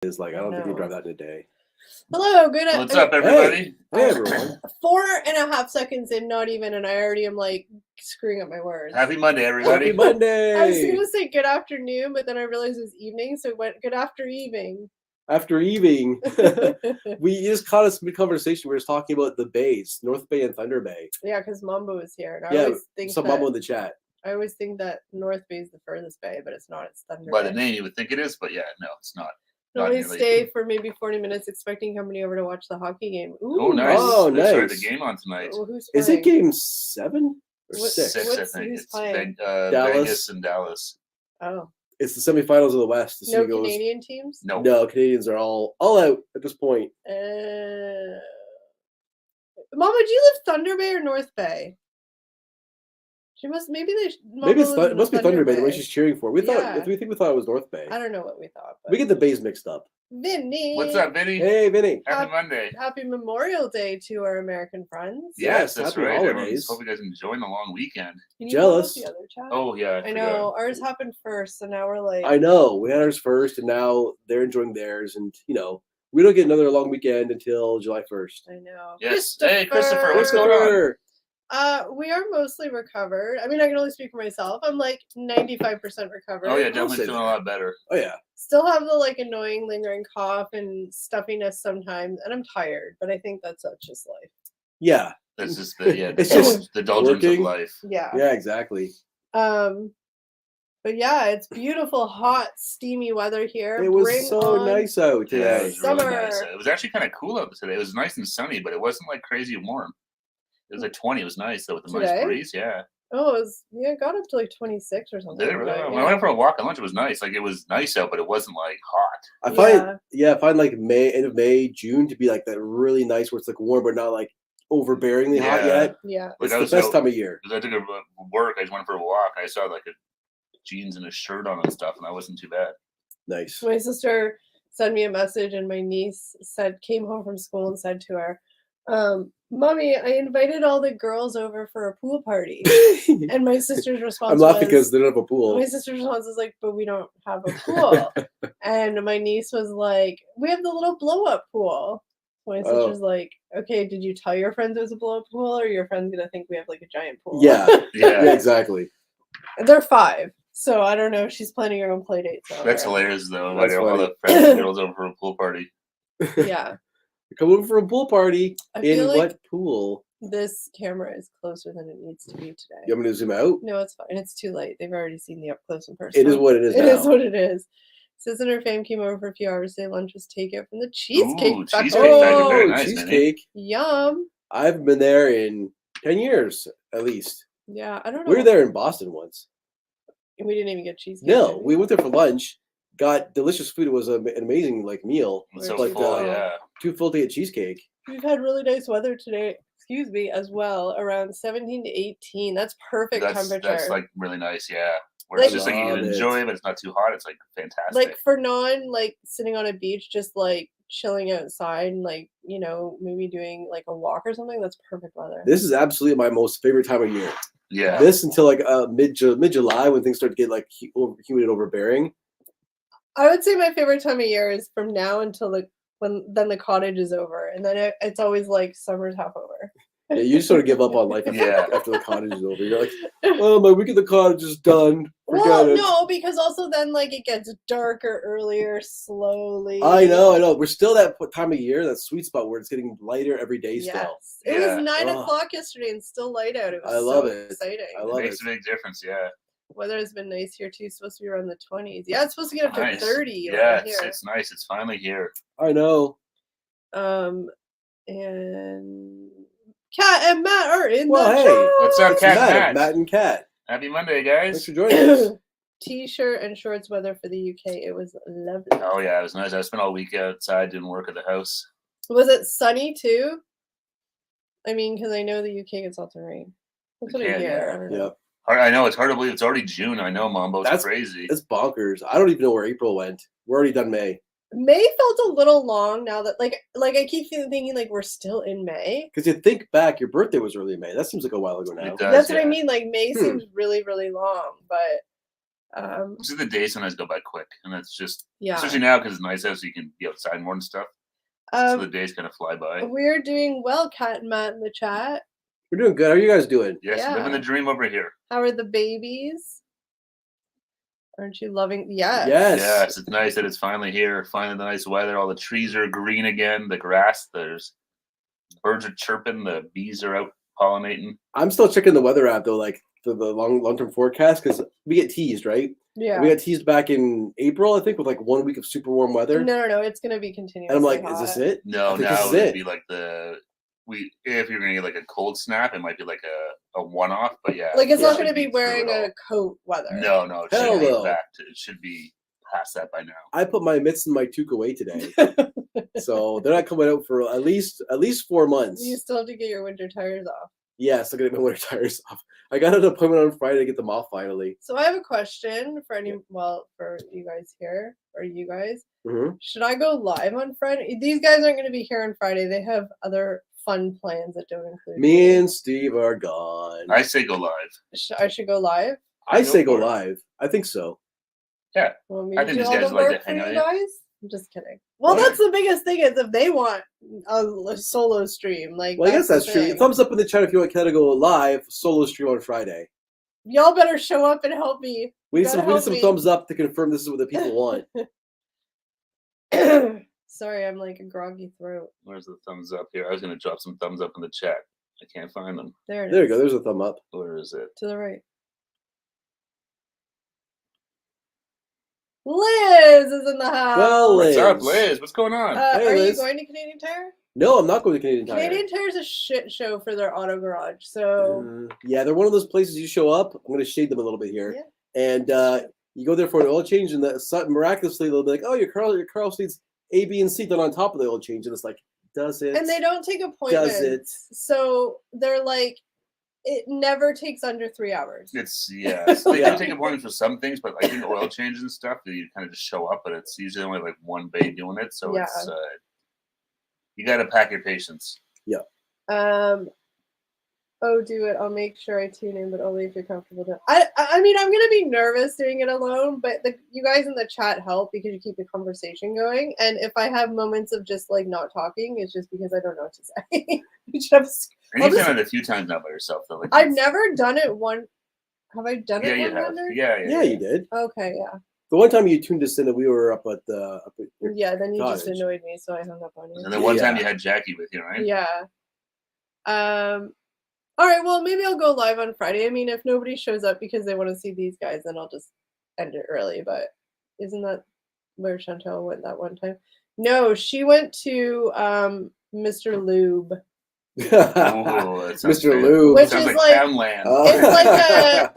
is like, I don't think you drive that in a day. Hello, What's up, everybody? Hey, everyone. 4.5 seconds in, not even, and I already am like screwing up my words. Happy Monday, everybody. Happy Monday. I was gonna say good afternoon, but then I realized it was evening, so it went good after evening. After evening, we just caught us mid-conversation. We were just talking about the bays, North Bay and Thunder Bay. Yeah, because Mombo is here, and Yeah, I always think some Mombo in the chat. I always think that North Bay is the furthest bay, but it's not. It's Thunder By Bay. the name, you would think it is, but yeah, no, it's not. We stay for maybe 40 minutes expecting company over to watch the hockey game. Ooh. Oh, nice. Oh, They nice. started the game on tonight. Oh, who's Is it game 7 or 6? 6, I think. Who's It's playing? Vegas and Dallas. Oh. It's the semifinals of the West. No Canadian teams? No. No, Canadians are all out at this point. Mama, do you live Thunder Bay or North Bay? She must. Maybe it must be Thunder Bay. The way she's cheering for. We thought it was North Bay. I don't know what we thought. But... We get the bays mixed up. Vinny. What's up, Vinny? Hey, Vinny. Happy Monday. Happy Memorial Day to our American friends. Yes, that's happy right. holidays. Hope you guys enjoying the long weekend. Jealous. The other chat? Oh yeah. I know. Ours happened first, so now we're like. I know. We had ours first, and now they're enjoying theirs, and we don't get another long weekend until July 1st. I know. Yes. Hey, Christopher. What's going on? We are mostly recovered. I mean, I can only speak for myself. I'm like 95% recovered. Oh yeah, definitely feeling a lot better. Oh yeah. Still have the like annoying lingering cough and stuffiness sometimes, and I'm tired, but I think that's just life. Yeah. That's just the doldrums of life. Yeah. Yeah, exactly. But yeah, it's beautiful, hot, steamy weather here. It was so nice out today. Yeah, it was Summer. really nice. It was actually kind of cool out today. It was nice and sunny, but it wasn't like crazy warm. It was like 20. It was nice though with the nice breeze. Yeah. Oh, it got up to like 26 or something. Did it really? When I went for a walk at lunch, it was nice. Like it was nice out, but it wasn't like hot. I find like end of May, June to be like that really nice where it's like warm but not like overbearingly hot yet. Yeah. It's the best time of year. Because I took a work, I just went for a walk. I saw like a jeans and a shirt on and stuff, and that wasn't too bad. Nice. My sister sent me a message, and my niece came home from school and said to her, Mommy, I invited all the girls over for a pool party. And my sister's response was... I'm laughing because they don't have a pool. My sister's response is like, but we don't have a pool. And my niece was like, we have the little blow-up pool. My sister's like, okay, did you tell your friends it was a blow-up pool, or your friends going to think we have like a giant pool? Yeah, exactly. They're 5. So I don't know if she's planning her own play dates. That's hilarious, though. Inviting all the friends and girls over for a pool party. Yeah. Come over for a pool party. In like what pool? This camera is closer than it needs to be today. You want me to zoom out? No, it's fine. It's too late. They've already seen the up close in person. It is what it is. It is what it is. Sis and her fam came over for a few hours today. Lunch was takeout from the Cheesecake Factory. Very nice, cheesecake. Yum. I haven't been there in 10 years, at least. Yeah, I don't know. We were there in Boston once. We didn't even get cheesecake. No, we went there for lunch. Got delicious food. It was an amazing meal. So full, yeah. 2 full day of cheesecake. We've had really nice weather today. Excuse me, as well. Around 17 to 18. That's perfect temperature. That's like really nice, yeah. Where it's just like you can enjoy it, but it's not too hot. It's like fantastic. Like for sitting on a beach, just like chilling outside and maybe doing like a walk or something. That's perfect weather. This is absolutely my most favorite time of year. Yeah. This until like mid-July when things start to get like humid and overbearing. I would say my favorite time of year is from now until when the cottage is over, and then it's always like summer's half over. Yeah, you just sort of give up on life after the cottage is over. You're like, oh, my week at the cottage is done. No, because also then it gets darker earlier, slowly. I know. We're still that time of year, that sweet spot where it's getting lighter every day still. It was 9 o'clock yesterday and still light out. It was exciting. I love it. It makes a big difference, yeah. Weather has been nice here too. It's supposed to be around the 20s. Yeah, it's supposed to get up to 30. Yeah, it's nice. It's finally here. I know. And Kat and Matt are in the chat. What's up, Kat? Matt and Kat. Happy Monday, guys. Thanks for joining us. T-shirt and shorts weather for the UK. It was lovely. Oh yeah, it was nice. I spent all week outside doing work at the house. Was it sunny too? I mean, because I know the UK gets lots of rain. That's what I hear. I don't know. I know, it's hard to believe it's already June. I know, Mombo. It's crazy. It's bonkers. I don't even know where April went. We're already done May. May felt a little long now that like I keep thinking like we're still in May. Because you think back, your birthday was early May. That seems like a while ago now. That's what I mean. Like May seems really, really long, but Just the days sometimes go by quick, and that's just Yeah. especially now because it's nice out, so you can be outside more and stuff. So the days kind of fly by. We're doing well, Kat and Matt in the chat. We're doing good. How are you guys doing? Yes, living the dream over here. How are the babies? Aren't you loving? Yes. Yes, it's nice that it's finally here. Finally, the nice weather. All the trees are green again. The grass, there's birds are chirping. The bees are out pollinating. I'm still checking the weather app though, like the long-term forecast, because we get teased, right? Yeah. We got teased back in April, I think, with like 1 week of super warm weather. No. It's gonna be continuous. And I'm like, is this it? No, I think now this is it would it. be like if you're gonna get like a cold snap, it might be like a one-off. But yeah, Like it's it not should gonna be wearing through it a all. coat weather. No, it Hell should be no. it should be past that by now. I put my mitts and my toque away today, so they're not coming out for at least 4 months. You still have to get your winter tires off. Yeah, still getting my winter tires off. I got an appointment on Friday to get them off finally. So I have a question for for you guys here, or you guys. Mm-hmm. Should I go live on Friday? These guys aren't going to be here on Friday. They have other fun plans that don't include Me and Steve are gone. I say go live. I should go live. I say go for it. live. I think so. Yeah, Want me I to think do these all guys the would like to work for hang out you here. guys? I'm just kidding. Well, What? that's the biggest thing is if they want a solo stream. Like, Well, I guess the that's true. thing. Thumbs up in the chat if you want Ken to go live solo stream on Friday. Y'all better show up and help me. We need Gotta some help me. thumbs up to confirm this is what the people want. Sorry, I'm like a groggy throat. Where's the thumbs up here? I was gonna drop some thumbs up in the chat. I can't find them. There it is. There you go. There's a thumb up. Where is it? To the right. Liz is in the house. Well, What's Liz. up, Liz? What's going on? Hey, are Liz. you going to Canadian Tire? No, I'm not going to Canadian Tire. Canadian Tire is a shit show for their auto garage. So Yeah, they're one of those places you show up. I'm going to shade them a little bit here. Yeah. And you go there for an oil change, and miraculously they'll be like, "Oh, your car needs A, B, and C done on top of the oil change," and it's like, does it? and they don't take appointments. Does it? So they're like, it never takes under 3 hours. So they do take appointments for some things, but I think oil changes and stuff, you kind of just show up, but it's usually only like one bay doing it. So it's you got to pack your patience. Yeah. Oh, do it. I'll make sure I tune in, but only if you're comfortable. I mean, I'm gonna be nervous doing it alone, but you guys in the chat help because you keep the conversation going. And if I have moments of just like not talking, it's just because I don't know what to say. You should have. And you've done it a few times now by yourself, though. Like I've never done it one. Have I done Yeah, it? you have. 100? Yeah, you did. Okay, yeah. The one time you tuned us in, and we were up at your Yeah, then you just cottage. annoyed me, so I hung up on you. And then one time you had Jackie with you, right? Yeah. All right, well, maybe I'll go live on Friday. I mean, if nobody shows up because they want to see these guys, then I'll just end it early. But isn't that where Chantel went that one time? No, she went to Mr. Lube. Mr. Lube. Which Sounds is like like Townland.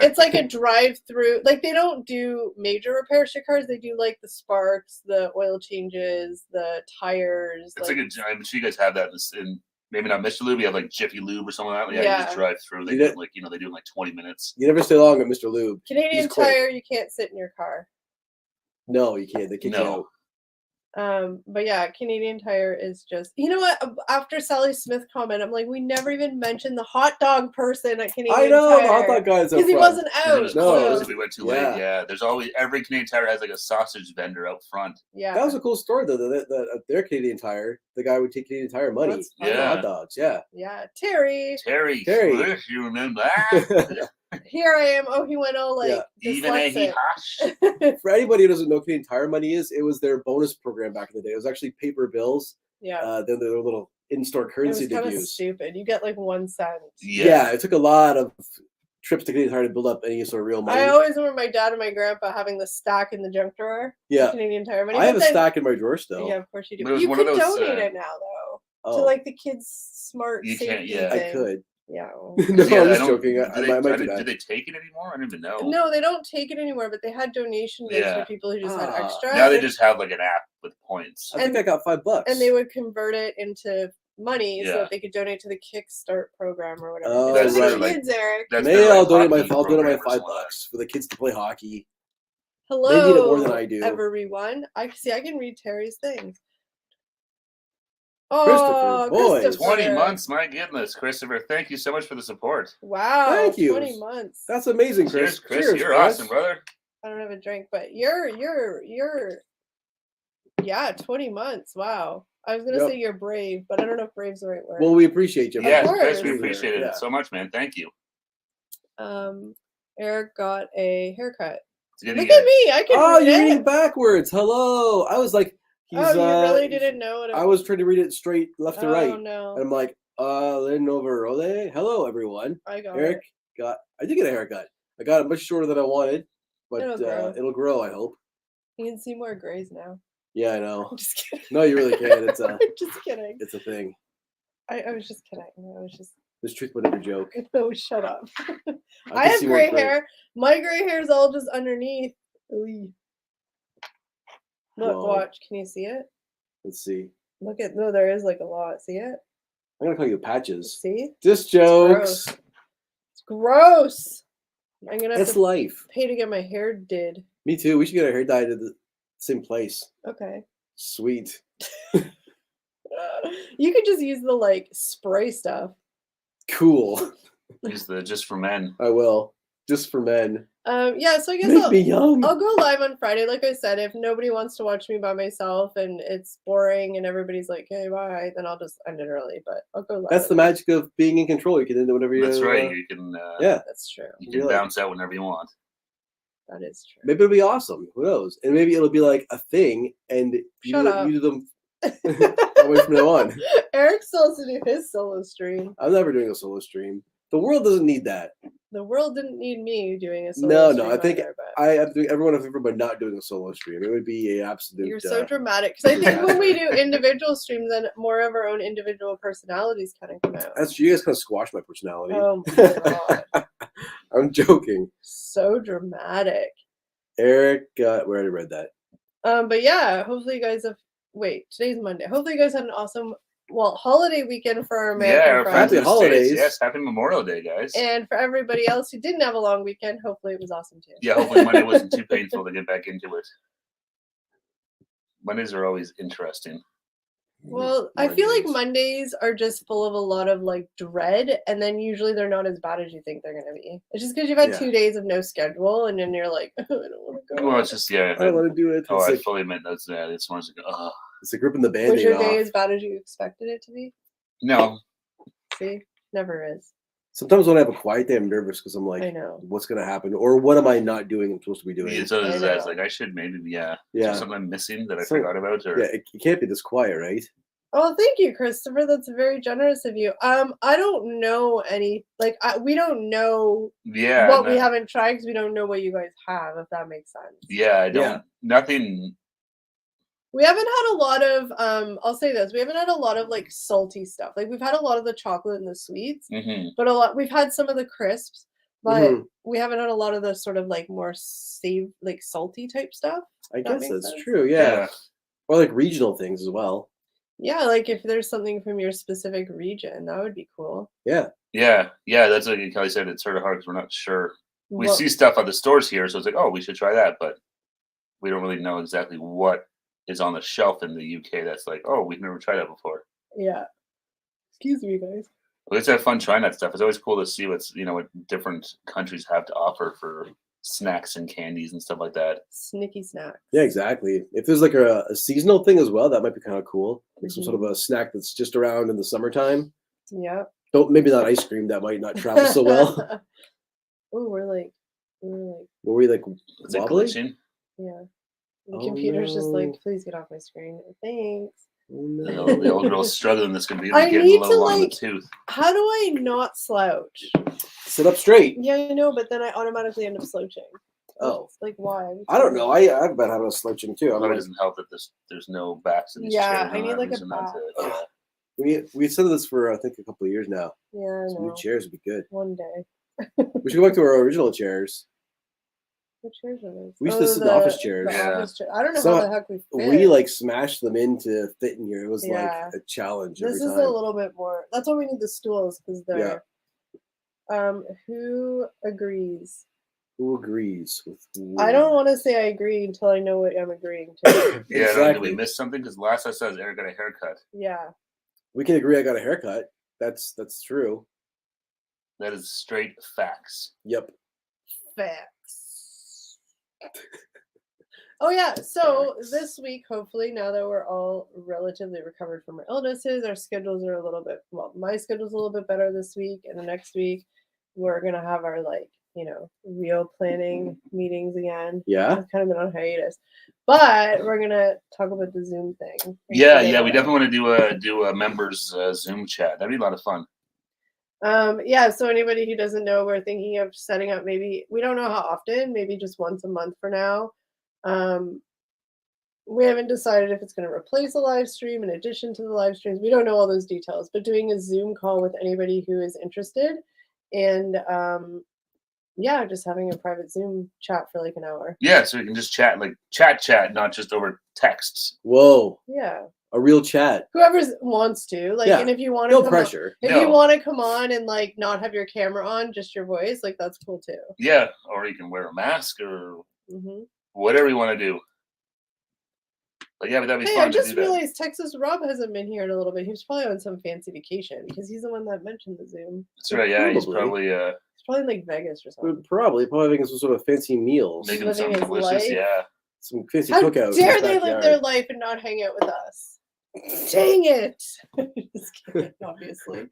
it's like a drive-through. Like they don't do major repairs to cars. They do like the sparks, the oil changes, the tires. It's like I'm sure you guys have that in maybe not Mr. Lube, you have like Jiffy Lube or something like that. Yeah, Yeah. you just drive through. They You do did- it like they do it in like 20 minutes. You never stay long at Mr. Lube. Canadian He's quick. Tire, you can't sit in your car. No, you can't. They kick you out. But yeah, Canadian Tire is just, you know what? After Sally Smith comment, I'm like, we never even mentioned the hot dog person at Canadian Tire. I know the hot dog guy is up because he front. wasn't It out. was No. closed. We went too late. Yeah, there's always every Canadian Tire has like a sausage vendor out front. Yeah. That was a cool story though. That at their Canadian Tire, the guy would take Canadian Tire money That's for fun. hot dogs. Yeah. Yeah. Terry. Terry, Terry. you remember? Here I am. Oh, he went all like Even a he dyslexic. hash. For anybody who doesn't know what Canadian Tire money is, it was their bonus program back in the day. It was actually paper bills. Yeah. Then their little in-store It currency was they kind of use. stupid. You get like 1 cent. Yeah, it took a lot of trips to Canadian Tire to build up any sort of real money. I always remember my dad and my grandpa having the stack in the junk drawer. Yeah. Canadian Tire money. I have but a then- stack in my drawer still. Yeah, of course you do. But it was You one could of those, donate it now though. Oh, To like the kids' smart You can't- safety yeah. I thing. could. Yeah. No, Yeah, I'm just I don't- joking. Do I might do do that. they take it anymore? I don't even know. No, they don't take it anymore, but they had donation bins Yeah. for people who just had Ah. extra. Now they just have like an app with points. I think I got $5. and they would convert it into money so Yeah. that they could donate to the Kickstart program or whatever. Oh, It's for the right. kids, Eric. That's Maybe their, like, I'll donate my hockey $5 program or something like $5 for the kids to play hockey. Hello. They need it more than I do. Everyone. I can read Terry's things. Oh, boys. that. 20 months, my goodness, Christopher. Thank you so much for the support. Wow. Thank you. 20 months. That's amazing, Chris. Cheers, Chris. You're awesome, brother. I don't have a drink, but you're 20 months. Wow. I was gonna say you're brave, but I don't know if brave's the right word. Well, we appreciate you. Yeah, course. Chris, we appreciate it so much, man. Thank you. Eric got a haircut. Look at me. I can read you're it. reading backwards. Hello. I was like, you really didn't know what it was. I was trying to read it straight left to right. Oh, no. And I'm like, Rhody. Hello, everyone. I got Eric it. I did get a haircut. I got it much shorter than I wanted, but It'll grow, I hope. You can see more grays now. Yeah, I know. I'm just kidding. No, you really can. It's I'm just kidding. It's a thing. I was just kidding. I was just. There's truth but every joke. No, shut up. I have gray hair. My gray hair is all just underneath. Look, watch. Can you see it? Let's see. Look at there is like a lot. See it? I'm gonna call you patches. See? Just jokes. It's gross. I'm gonna have to life. Pay to get my hair did. Me too. We should get our hair dyed at the same place. Okay. Sweet. You could just use the spray stuff. Cool. Use the just for men. I will. Just for men. Yeah, so I guess Make me young. I'll go live on Friday. Like I said, if nobody wants to watch me by myself and it's boring and everybody's like, hey, bye, then I'll just end it early. But I'll go live. That's the magic of being in control. You can end it whenever you That's right. You can that's true. You can bounce out whenever you want. That is true. Maybe it'll be awesome. Who knows? And maybe it'll be like a thing and you do them away from now on. Eric still has to do his solo stream. I'm never doing a solo stream. The world doesn't need that. The world didn't need me doing a solo stream. No. I think I have to do everyone I've ever but not doing a solo stream. It would be an absolute. You're so dramatic. Because I think when we do individual streams, then more of our own individual personalities kind of come out. That's you guys kind of squash my personality. Oh my god. I'm joking. So dramatic. Eric, we already read that. But yeah, hopefully you guys have. Wait, today's Monday. Hopefully you guys had an awesome. Holiday weekend for our American friends. Happy holidays. Yes, happy Memorial Day, guys. And for everybody else who didn't have a long weekend, hopefully it was awesome too. Yeah, hopefully Monday wasn't too painful to get back into it. Mondays are always interesting. Well, I feel like Mondays are just full of a lot of dread, and then usually they're not as bad as you think they're going to be. It's just because you've had 2 days of no schedule, and then you're like, oh, I don't want to go. Well, it's just, I don't want to do it. I fully admit that's it's one of those, it's a grip in the band-aid. Was your day as bad as you expected it to be? No. See? Never is. Sometimes when I have a quiet day, I'm nervous because I'm like, I know. What's going to happen? Or what am I not doing I'm supposed to be doing? It's like, I should maybe, something I'm missing that I forgot about? Or... Yeah, it can't be this quiet, right? Oh, thank you, Christopher. That's very generous of you. I don't know any, we don't know what we haven't tried because we don't know what you guys have, if that makes sense. Yeah, I don't, nothing. We haven't had a lot of, I'll say this, we haven't had a lot of salty stuff. We've had a lot of the chocolate and the sweets, but we've had some of the crisps, but we haven't had a lot of the sort of more salty type stuff. I guess that's true, yeah. Or regional things as well. Yeah, if there's something from your specific region, that would be cool. Yeah. Yeah, that's like Kelly said, it's sort of hard because we're not sure. We see stuff at the stores here, so it's like, oh, we should try that, but we don't really know exactly what is on the shelf in the UK that's like, oh, we've never tried that before. Yeah. Excuse me, guys. Well, it's have fun trying that stuff. It's always cool to see what different countries have to offer for snacks and candies and stuff like that. Snicky snacks. Yeah, exactly. If there's a seasonal thing as well, that might be kind of cool. Some sort of a snack that's just around in the summertime. Yeah. Maybe not ice cream. That might not travel so well. Oh, we're Were we wobbly? Yeah. The computer's just please get off my screen. Thanks. No. The old girl's struggling. This could be getting a little long in the tooth. How do I not slouch? Sit up straight. Yeah, I know, but then I automatically end up slouching. Oh. Why? I don't know. I've been having a slouching too. It doesn't help that there's no backs in these chairs. Yeah, I need a back. We said this for I think a couple of years now. Yeah, Some new chairs would be good. One day. We should go back to our original chairs. What chairs are those? We used to sit in the office chairs. I don't know how the heck we fit. We smashed them in to fit in here. It was a challenge. This is a little bit more. That's why we need the stools because they're. Who agrees? Who agrees with? I don't want to say I agree until I know what I'm agreeing to. Yeah, exactly. Did we miss something? Because last I saw Eric got a haircut. Yeah. We can agree. I got a haircut. That's true. That is straight facts. Yep. Facts. Oh yeah, so this week, hopefully, now that we're all relatively recovered from our illnesses, our schedules are a little bit, well, my schedule's a little bit better this week, and the next week we're gonna have our real planning meetings again. Yeah. I've kind of been on hiatus, but we're gonna talk about the Zoom thing. Yeah, we definitely want to do a members Zoom chat. That'd be a lot of fun. Yeah, so anybody who doesn't know, we're thinking of setting up, maybe, we don't know how often, maybe just once a month for now. We haven't decided if it's going to replace a live stream in addition to the live streams. We don't know all those details, but doing a Zoom call with anybody who is interested, and just having a private Zoom chat for like an hour. Yeah, so we can just chat, like chat, not just over texts. Whoa. Yeah. A real chat. Whoever wants to, like, and if you want to, no pressure. If you want to come on and like not have your camera on, just your voice, like that's cool too. Yeah, or you can wear a mask or whatever you want to do. But yeah, but that'd be fun. I just realized Texas Rob hasn't been here in a little bit. He was probably on some fancy vacation because he's the one that mentioned the Zoom. That's right. Yeah, he's probably in like Vegas or something. Probably having some sort of fancy meals. Making something delicious. Yeah. Some fancy How cookouts. Dare they live their life and not hang out with us? Dang it! Just kidding, obviously.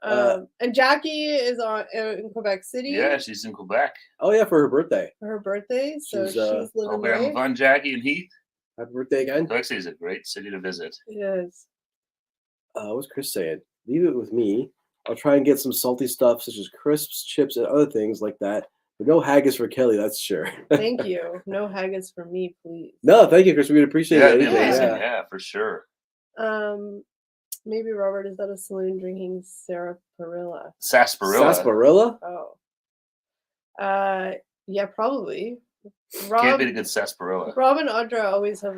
And Jackie is in Quebec City. Yeah, she's in Quebec. Oh yeah, for her birthday. For her birthday, so she's living we're having fun, Jackie and Heath. Happy birthday again. Quebec City is a great city to visit. It is. What's Chris saying? Leave it with me. I'll try and get some salty stuff such as crisps, chips, and other things like that. But no haggis for Kelly, that's sure. Thank you. No haggis for me, please. No, thank you, Chris. We'd appreciate it. Amazing. Yeah, for sure. Maybe Robert is at a saloon drinking sarsaparilla. Sarsaparilla? Oh. Yeah, probably. Can't be a good sarsaparilla. Rob and Audra always have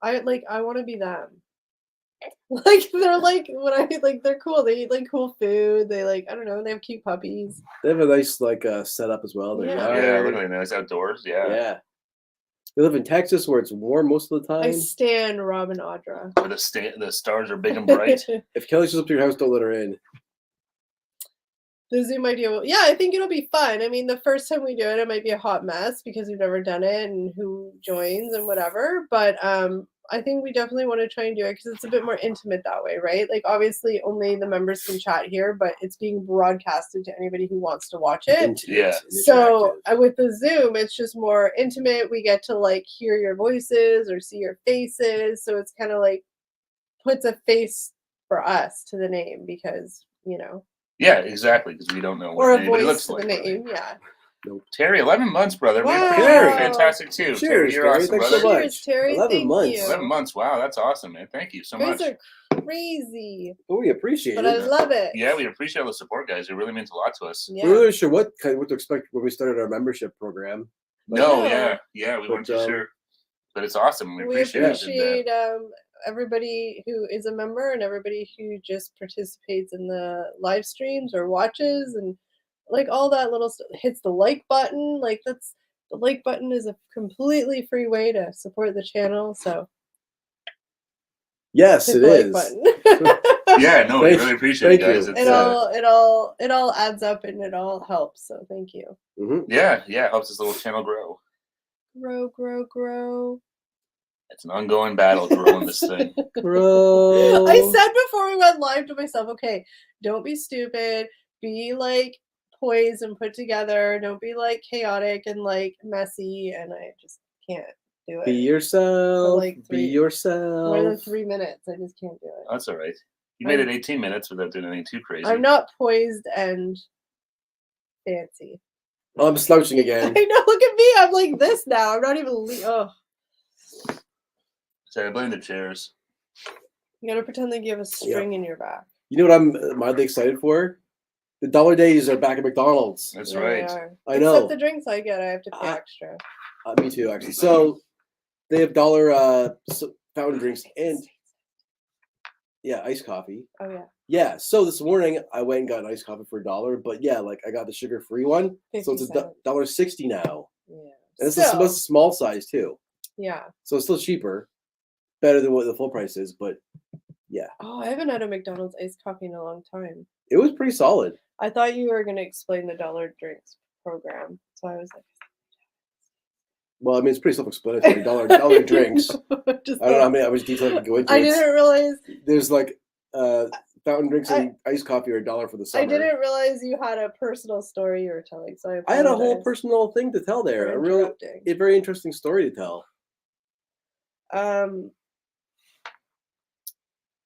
I want to be them. Like they're like they're cool. They eat like cool food. They I don't know. They have cute puppies. They have a nice setup as well. Yeah, really nice outdoors. Yeah. Yeah. They live in Texas where it's warm most of the time. I stan Rob and Audra. Where the stars are big and bright. If Kelly shows up to your house, don't let her in. The Zoom idea, I think it'll be fun. I mean, the first time we do it, it might be a hot mess because we've never done it and who joins and whatever. But I think we definitely want to try and do it because it's a bit more intimate that way, right? Like, obviously, only the members can chat here, but it's being broadcasted to anybody who wants to watch it. Yeah. So with the Zoom, it's just more intimate. We get to hear your voices or see your faces. So it's kind of puts a face for us to the name because, Yeah, exactly, because we don't know what anybody looks like. Or a voice to the name, yeah. Nope. Terry, 11 months, brother. Wow. We appreciate it. Fantastic, too. Cheers, Terry, you're awesome, Thanks brother. so much. Cheers, Terry. 11 months. You. 11 months. Wow, that's awesome, man. Thank you so you guys much. are crazy. Well, we appreciate but it. I love it. Yeah, we appreciate all the support, guys. It really means a lot to us. Yeah. We weren't really sure what to expect when we started our membership program. No, yeah, we weren't too sure. But it's awesome. We appreciate everybody who is a member and everybody who just participates in the live streams or watches and all that little stuff, hits the like button. The like button is a completely free way to support the channel. So yes, it is. Yeah, no, we really appreciate it, guys. It all adds up and it all helps. So thank you. Mm-hmm. Yeah, it helps this little channel grow. Grow. It's an ongoing battle growing this thing. Grow. I said before we went live to myself, okay, don't be stupid. Be poised and put together. Don't be chaotic and messy. And I just can't do it. Be yourself. Be yourself. More than 3 minutes. I just can't do it. That's all right. You made it 18 minutes without doing anything too crazy. I'm not poised and fancy. Oh, I'm slouching again. I know. Look at me. I'm like this now. I'm not even. Sorry, I blame the chairs. You gotta pretend like you have a string in your back. You know what I'm mildly excited for? The dollar days are back at McDonald's. That's right. I know. Except the drinks I get, I have to pay extra. Me too, actually. So they have dollar fountain drinks and iced coffee. Oh yeah. Yeah. So this morning I went and got an iced coffee for $1, but I got the sugar-free one, so it's $1.60 now. Yeah. And it's a small size too. Yeah. So it's still cheaper, better than what the full price is, but yeah. Oh, I haven't had a McDonald's iced coffee in a long time. It was pretty solid. I thought you were going to explain the dollar drinks program. So I was like, Well, I mean, it's pretty self-explanatory. Dollar drinks. I Just don't know how much detail I can go into. I didn't realize. There's like fountain drinks and iced coffee are $1 for the summer. I didn't realize you had a personal story you were telling, so I had a whole personal thing to tell there. A very interesting story to tell.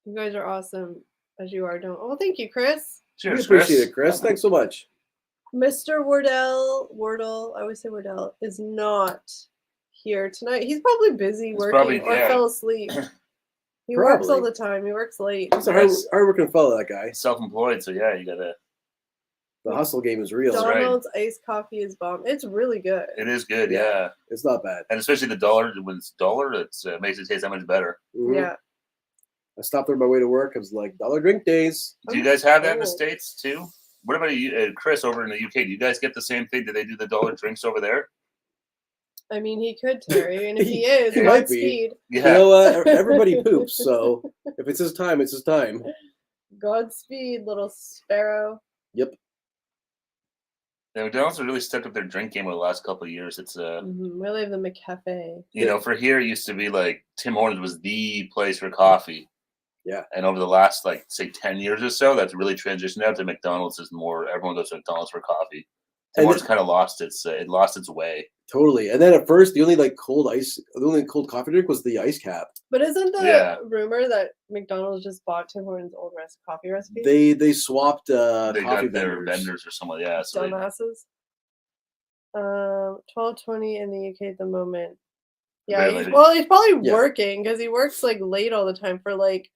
You guys are awesome as you are. Don't. Well, thank you, Chris. Cheers, We appreciate it, Chris. Thanks so much. Mr. Wardell, I always say Wardell, is not here tonight. He's probably busy working or fell asleep. He works all the time. He works late. He's a hard-working fellow, that guy. Self-employed, so yeah, you gotta. The hustle game is real. Donald's iced coffee is bomb. It's really good. It is good, yeah. It's not bad. And especially the dollar, when it's dollar, it makes it taste that much better. Mm-hmm. Yeah. I stopped there on my way to work. I was like, $1 drink days. Do you guys have that in the States too? What about you, Chris, over in the UK? Do you guys get the same thing? Do they do the dollar drinks over there? I mean, he could, Terry, and if he is, he might be. Godspeed. Yeah. You know, everybody poops, so if it's his time, it's his time. Godspeed, little sparrow. Yep. Yeah, McDonald's have really stepped up their drink game over the last couple of years. It's really have the McCafe. You know, for here, it used to be like Tim Hortons was the place for coffee. Yeah. And over the last, like, say, 10 years or so, that's really transitioned out to McDonald's is more, everyone goes to McDonald's for coffee. Tim Hortons kind of lost its way. Totally. And then at first, the only cold coffee drink was the ice cap. But isn't the rumor that McDonald's just bought Tim Hortons' old coffee recipe? They swapped they coffee got their vendors or someone, yeah. So dumbasses. 12:20 in the UK at the moment. Yeah, he's probably working because he works like late all the time for like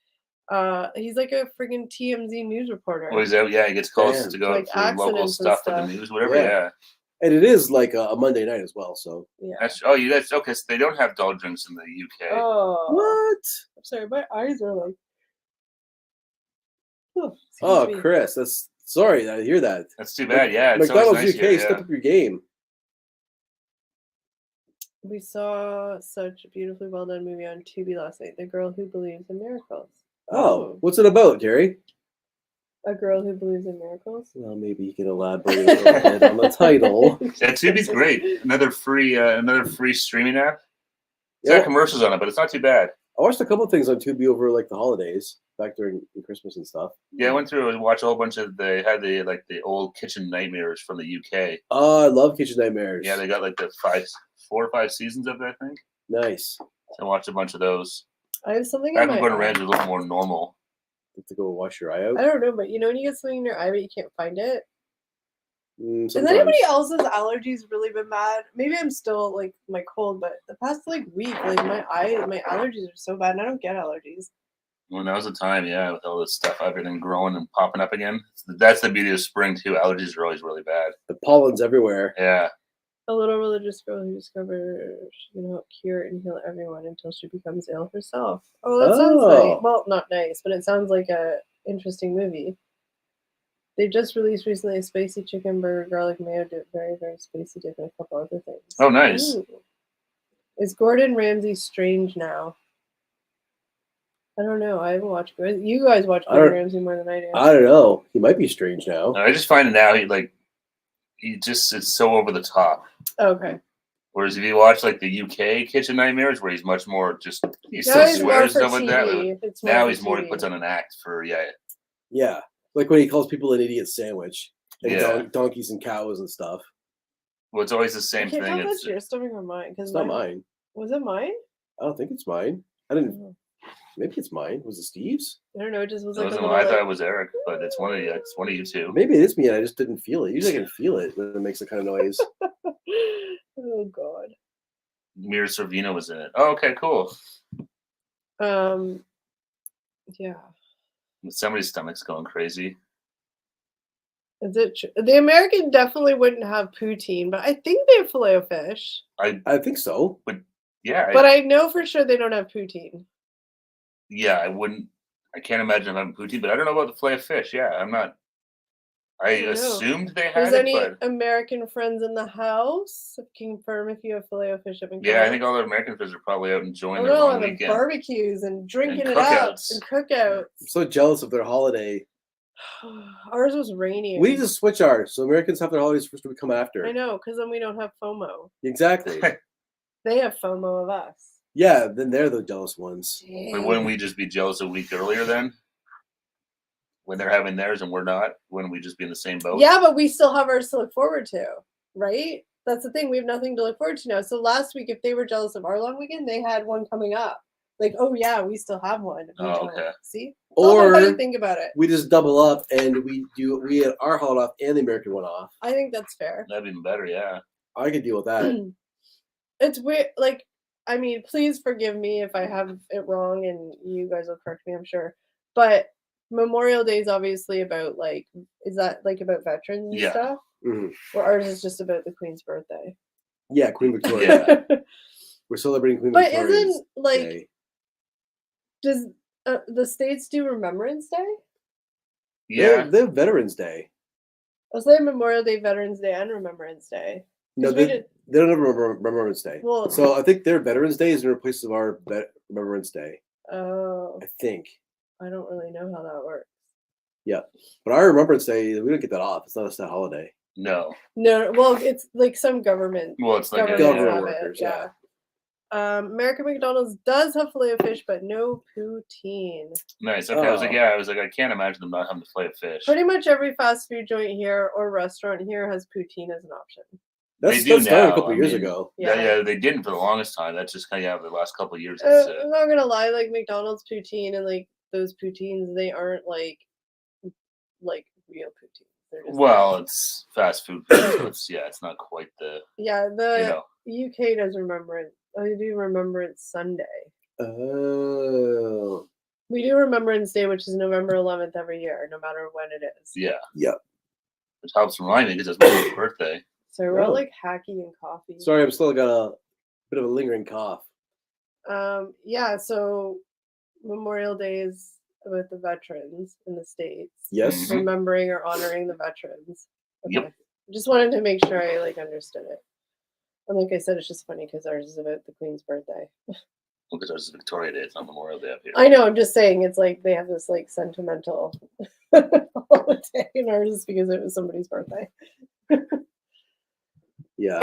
he's like a friggin' TMZ news reporter. Oh, he's out. Yeah, he gets calls to go like for local stuff for the news, whatever. Yeah. And it is like a Monday night as well. So yeah. You guys okay? So they don't have dollar drinks in the UK. Oh, what? I'm sorry, my eyes are like. Oh, Chris, that's sorry. I hear that. That's too bad. Yeah, it's McDonald's nice UK, here, step up your game. We saw such a beautifully well done movie on Tubi last night. The Girl Who Believes in Miracles. Oh, what's it about, Terry? A Girl Who Believes in Miracles. Well, maybe you can elaborate a little bit on the title. Yeah, Tubi's great. Another free streaming app. It's got commercials on it, but it's not too bad. I watched a couple of things on Tubi over like the holidays, back during Christmas and stuff. Yeah, I went through and watched a whole bunch of. They had the old Kitchen Nightmares from the UK. Oh, I love Kitchen Nightmares. Yeah, they got like the 4 or 5 seasons of it, I think. Nice. So I watched a bunch of those. I have something back in my when Gordon eye. Ramsay was a little more normal. To go wash your eye out? I don't know, but you know when you get something in your eye but you can't find it? Sometimes. Has anybody else's allergies really been bad? Maybe I'm still like my cold, but the past like week, like my allergies are so bad and I don't get allergies. Well, now's the time, yeah, with all this stuff, everything growing and popping up again. That's the beauty of spring too. Allergies are always really bad. The pollen's everywhere. Yeah. A little religious girl who discovered she can help cure and heal everyone until she becomes ill herself. Oh, that sounds like, well, not nice, but it sounds like a interesting movie. They just released recently a spicy chicken burger, garlic mayo dip, very, very spicy dip, and a couple other things. Oh, nice. Ooh. Is Gordon Ramsay strange now? I don't know. I haven't watched. You guys watch Gordon Ramsay more than I do. I don't know. He might be strange now. I just find it now it's so over the top. Okay. Whereas if you watch like the UK Kitchen Nightmares, where he's much more just he still swears and stuff like that. Now he's more he puts on an act for Yeah, like when he calls people an idiot sandwich and donkeys and cows and stuff. Well, it's always the same thing. It's your stomach or mine? It's not mine. Was it mine? I don't think it's mine. I didn't. Maybe it's mine. Was it Steve's? I don't know. It just was like. I thought it was Eric, but it's one of you. It's one of you two. Maybe it is me, and I just didn't feel it. Usually, I can feel it when it makes that kind of noise. Oh God. Mira Sorvino was in it. Oh, okay, cool. Yeah. Somebody's stomach's going crazy. Is it the American definitely wouldn't have poutine, but I think they have filet of fish. I think so. But yeah. But I know for sure they don't have poutine. Yeah, I can't imagine having poutine, but I don't know about the filet of fish. Yeah, I'm not. I assumed they had any American friends in the house? Confirm if you have filet of fish up in I think all the American friends are probably out enjoying their long weekend. Barbecues and drinking and it up and cookouts. I'm so jealous of their holiday. Ours was rainy. We need to switch ours so Americans have their holidays first we come after. I know, because then we don't have FOMO. Exactly. They have FOMO of us. Yeah, then they're the jealous ones. But wouldn't we just be jealous a week earlier then? When they're having theirs and we're not? Wouldn't we just be in the same boat? Yeah, but we still have ours to look forward to, right? That's the thing. We have nothing to look forward to now. So last week, if they were jealous of our long weekend, they had one coming up. Like, oh yeah, we still have one. We don't. Okay. See? Or how you think about it. We just double up and we had our holiday off and the American one off. I think that's fair. That'd be better, yeah. I could deal with that. It's weird. Like, I mean, please forgive me if I have it wrong, and you guys will correct me, I'm sure. But Memorial Day is obviously about is that like about veterans and stuff? Mm-hmm. Or ours is just about the Queen's birthday? Yeah, Queen Victoria. We're celebrating Queen Victoria. But isn't Day. Does the States do Remembrance Day? Yeah. They have Veterans Day. I was saying Memorial Day, Veterans Day, and Remembrance Day. No, they don't have Remembrance Day. Well, so I think their Veterans Day is in place of our Remembrance Day. Oh. I think. I don't really know how that works. Yeah. But our Remembrance Day, we don't get that off. It's not a state holiday. No. No, well, it's like some government. Well, it's like government workers, yeah. American McDonald's does have filet of fish, but no poutine. Nice. Okay. I was like, I can't imagine them not having the filet of fish. Pretty much every fast food joint here or restaurant here has poutine as an option. That's started a couple years ago. Yeah, they didn't for the longest time. That's just kind of the last couple of years. I'm not gonna lie, like McDonald's poutine and like those poutines, they aren't like real poutine. It's fast food. So it's not quite the. Yeah, the UK does Remembrance. They do Remembrance Sunday. Oh. We do Remembrance Day, which is November 11th every year, no matter when it is. Yeah. Yep. Which helps remind me because it's my birthday. So we're all like hacky and coffee. Sorry, I'm still got a bit of a lingering cough. Yeah, so Memorial Day is about the veterans in the States. Yes. Remembering or honoring the veterans. Okay. Yep. Just wanted to make sure I understood it. And like I said, it's just funny because ours is about the Queen's birthday. Well, because ours is Victoria Day, it's not Memorial Day up here. I know, I'm just saying it's like they have this like sentimental holiday, and ours is because it was somebody's birthday. Yeah.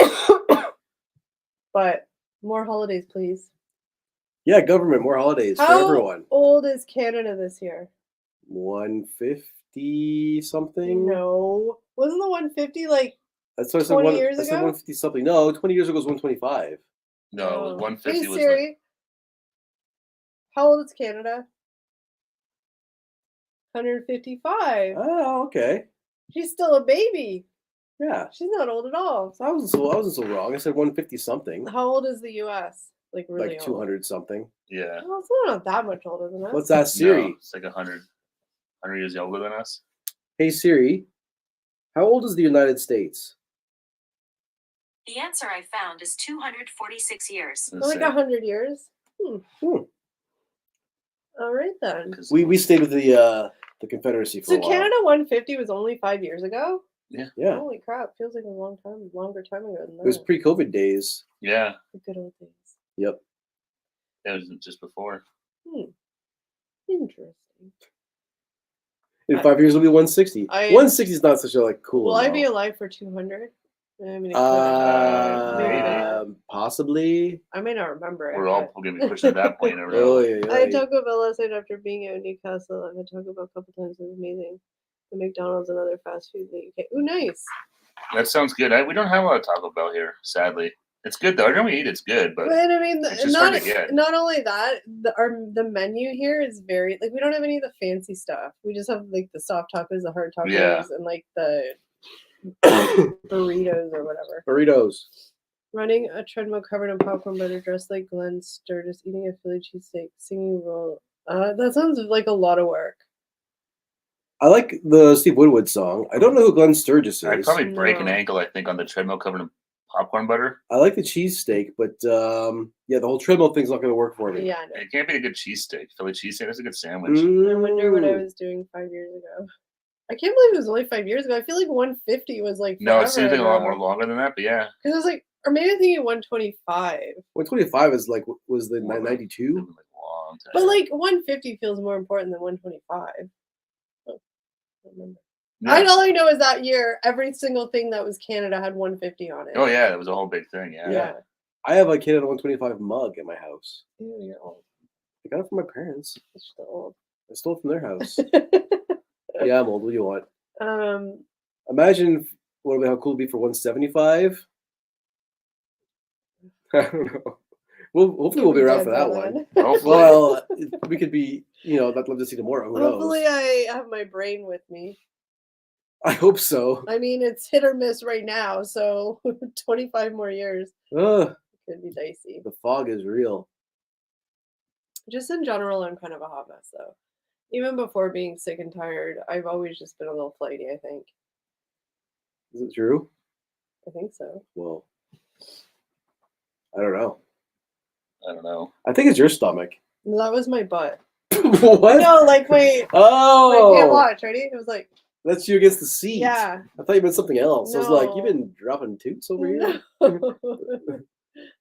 But more holidays, please. Yeah, government, more holidays for everyone. How old is Canada this year? 150 something? No. Wasn't the 150 like that's what 20 years ago? I said 150 something. No, 20 years ago was 125. No, it was 150 hey, was Siri, how old is Canada? 155. Oh, okay. She's still a baby. Yeah. She's not old at all. I wasn't so wrong. I said 150 something. How old is the US? Like really like 200 something. Yeah. Well, it's not that much older than us. What's that, Siri? No, it's like 100 years older than us. Hey Siri, how old is the United States? The answer I found is 246 years. Like 100 years? All right then. We stayed with the Confederacy for a while. So Canada 150 was only 5 years ago? Yeah. Yeah. Holy crap! Feels like a longer time ago than that. It was pre-COVID days. Yeah. The good old days. Yep. That was just before. Interesting. In 5 years, it'll be 160. 160 is not such a cool. Will I be alive for 200? I mean, possibly. I may not remember it. We're all going to be pushing at that point. I had Taco Bell last night after being out in Newcastle. I've had Taco Bell a couple times. It was amazing. The McDonald's and other fast food in the UK. Ooh, nice. That sounds good. We don't have a lot of Taco Bell here, sadly. It's good though. Every time we eat, it's good, but I mean, it's just hard to get. Not only that, the menu here is very we don't have any of the fancy stuff. We just have the soft tacos, the hard tacos, and the burritos or whatever. Burritos. Running a treadmill covered in popcorn butter, dressed like Glenn Sturgis, eating a Philly cheesesteak, singing roll. That sounds like a lot of work. I like the Steve Winwood song. I don't know who Glenn Sturgis is. I'd probably break an ankle, I think, on the treadmill covered in popcorn butter. I like the cheesesteak, but the whole treadmill thing's not going to work for me. Yeah, it can't be a good cheesesteak. Philly cheesesteak, that's a good sandwich. I wonder what I was doing 5 years ago. I can't believe it was only 5 years ago. I feel like 150 was no, it seems like a lot more longer than that, but yeah. Because it was or maybe I'm thinking 125. 125 is was the 92? But 150 feels more important than 125. Remember. Yeah. All I know is that year, every single thing that was Canada had 150 on it. Oh yeah, that was a whole big thing. Yeah. I have a Canada 125 mug at my house. Ew, you're old. I got it from my parents. You're still old. I stole it from their house. Yeah, I'm old. What do you want? Um, Imagine how cool it'd be for 175. I don't know. Well, hopefully we'll be around for that one. Hopefully. Well, we could be, I'd love to see tomorrow. Who hopefully knows? I have my brain with me. I hope so. I mean, it's hit or miss right now, so 25 more years Ugh, could be dicey. the fog is real. Just in general, I'm kind of a hot mess, though. Even before being sick and tired, I've always just been a little flighty, I think. Is it true? I think so. Well, I don't know. I don't know. I think it's your stomach. No, that was my butt. What? No, like my Oh, can't watch, ready? It was like, that's you against the seat. yeah. I thought you meant something else. I was like, No. you've been dropping toots over here, No.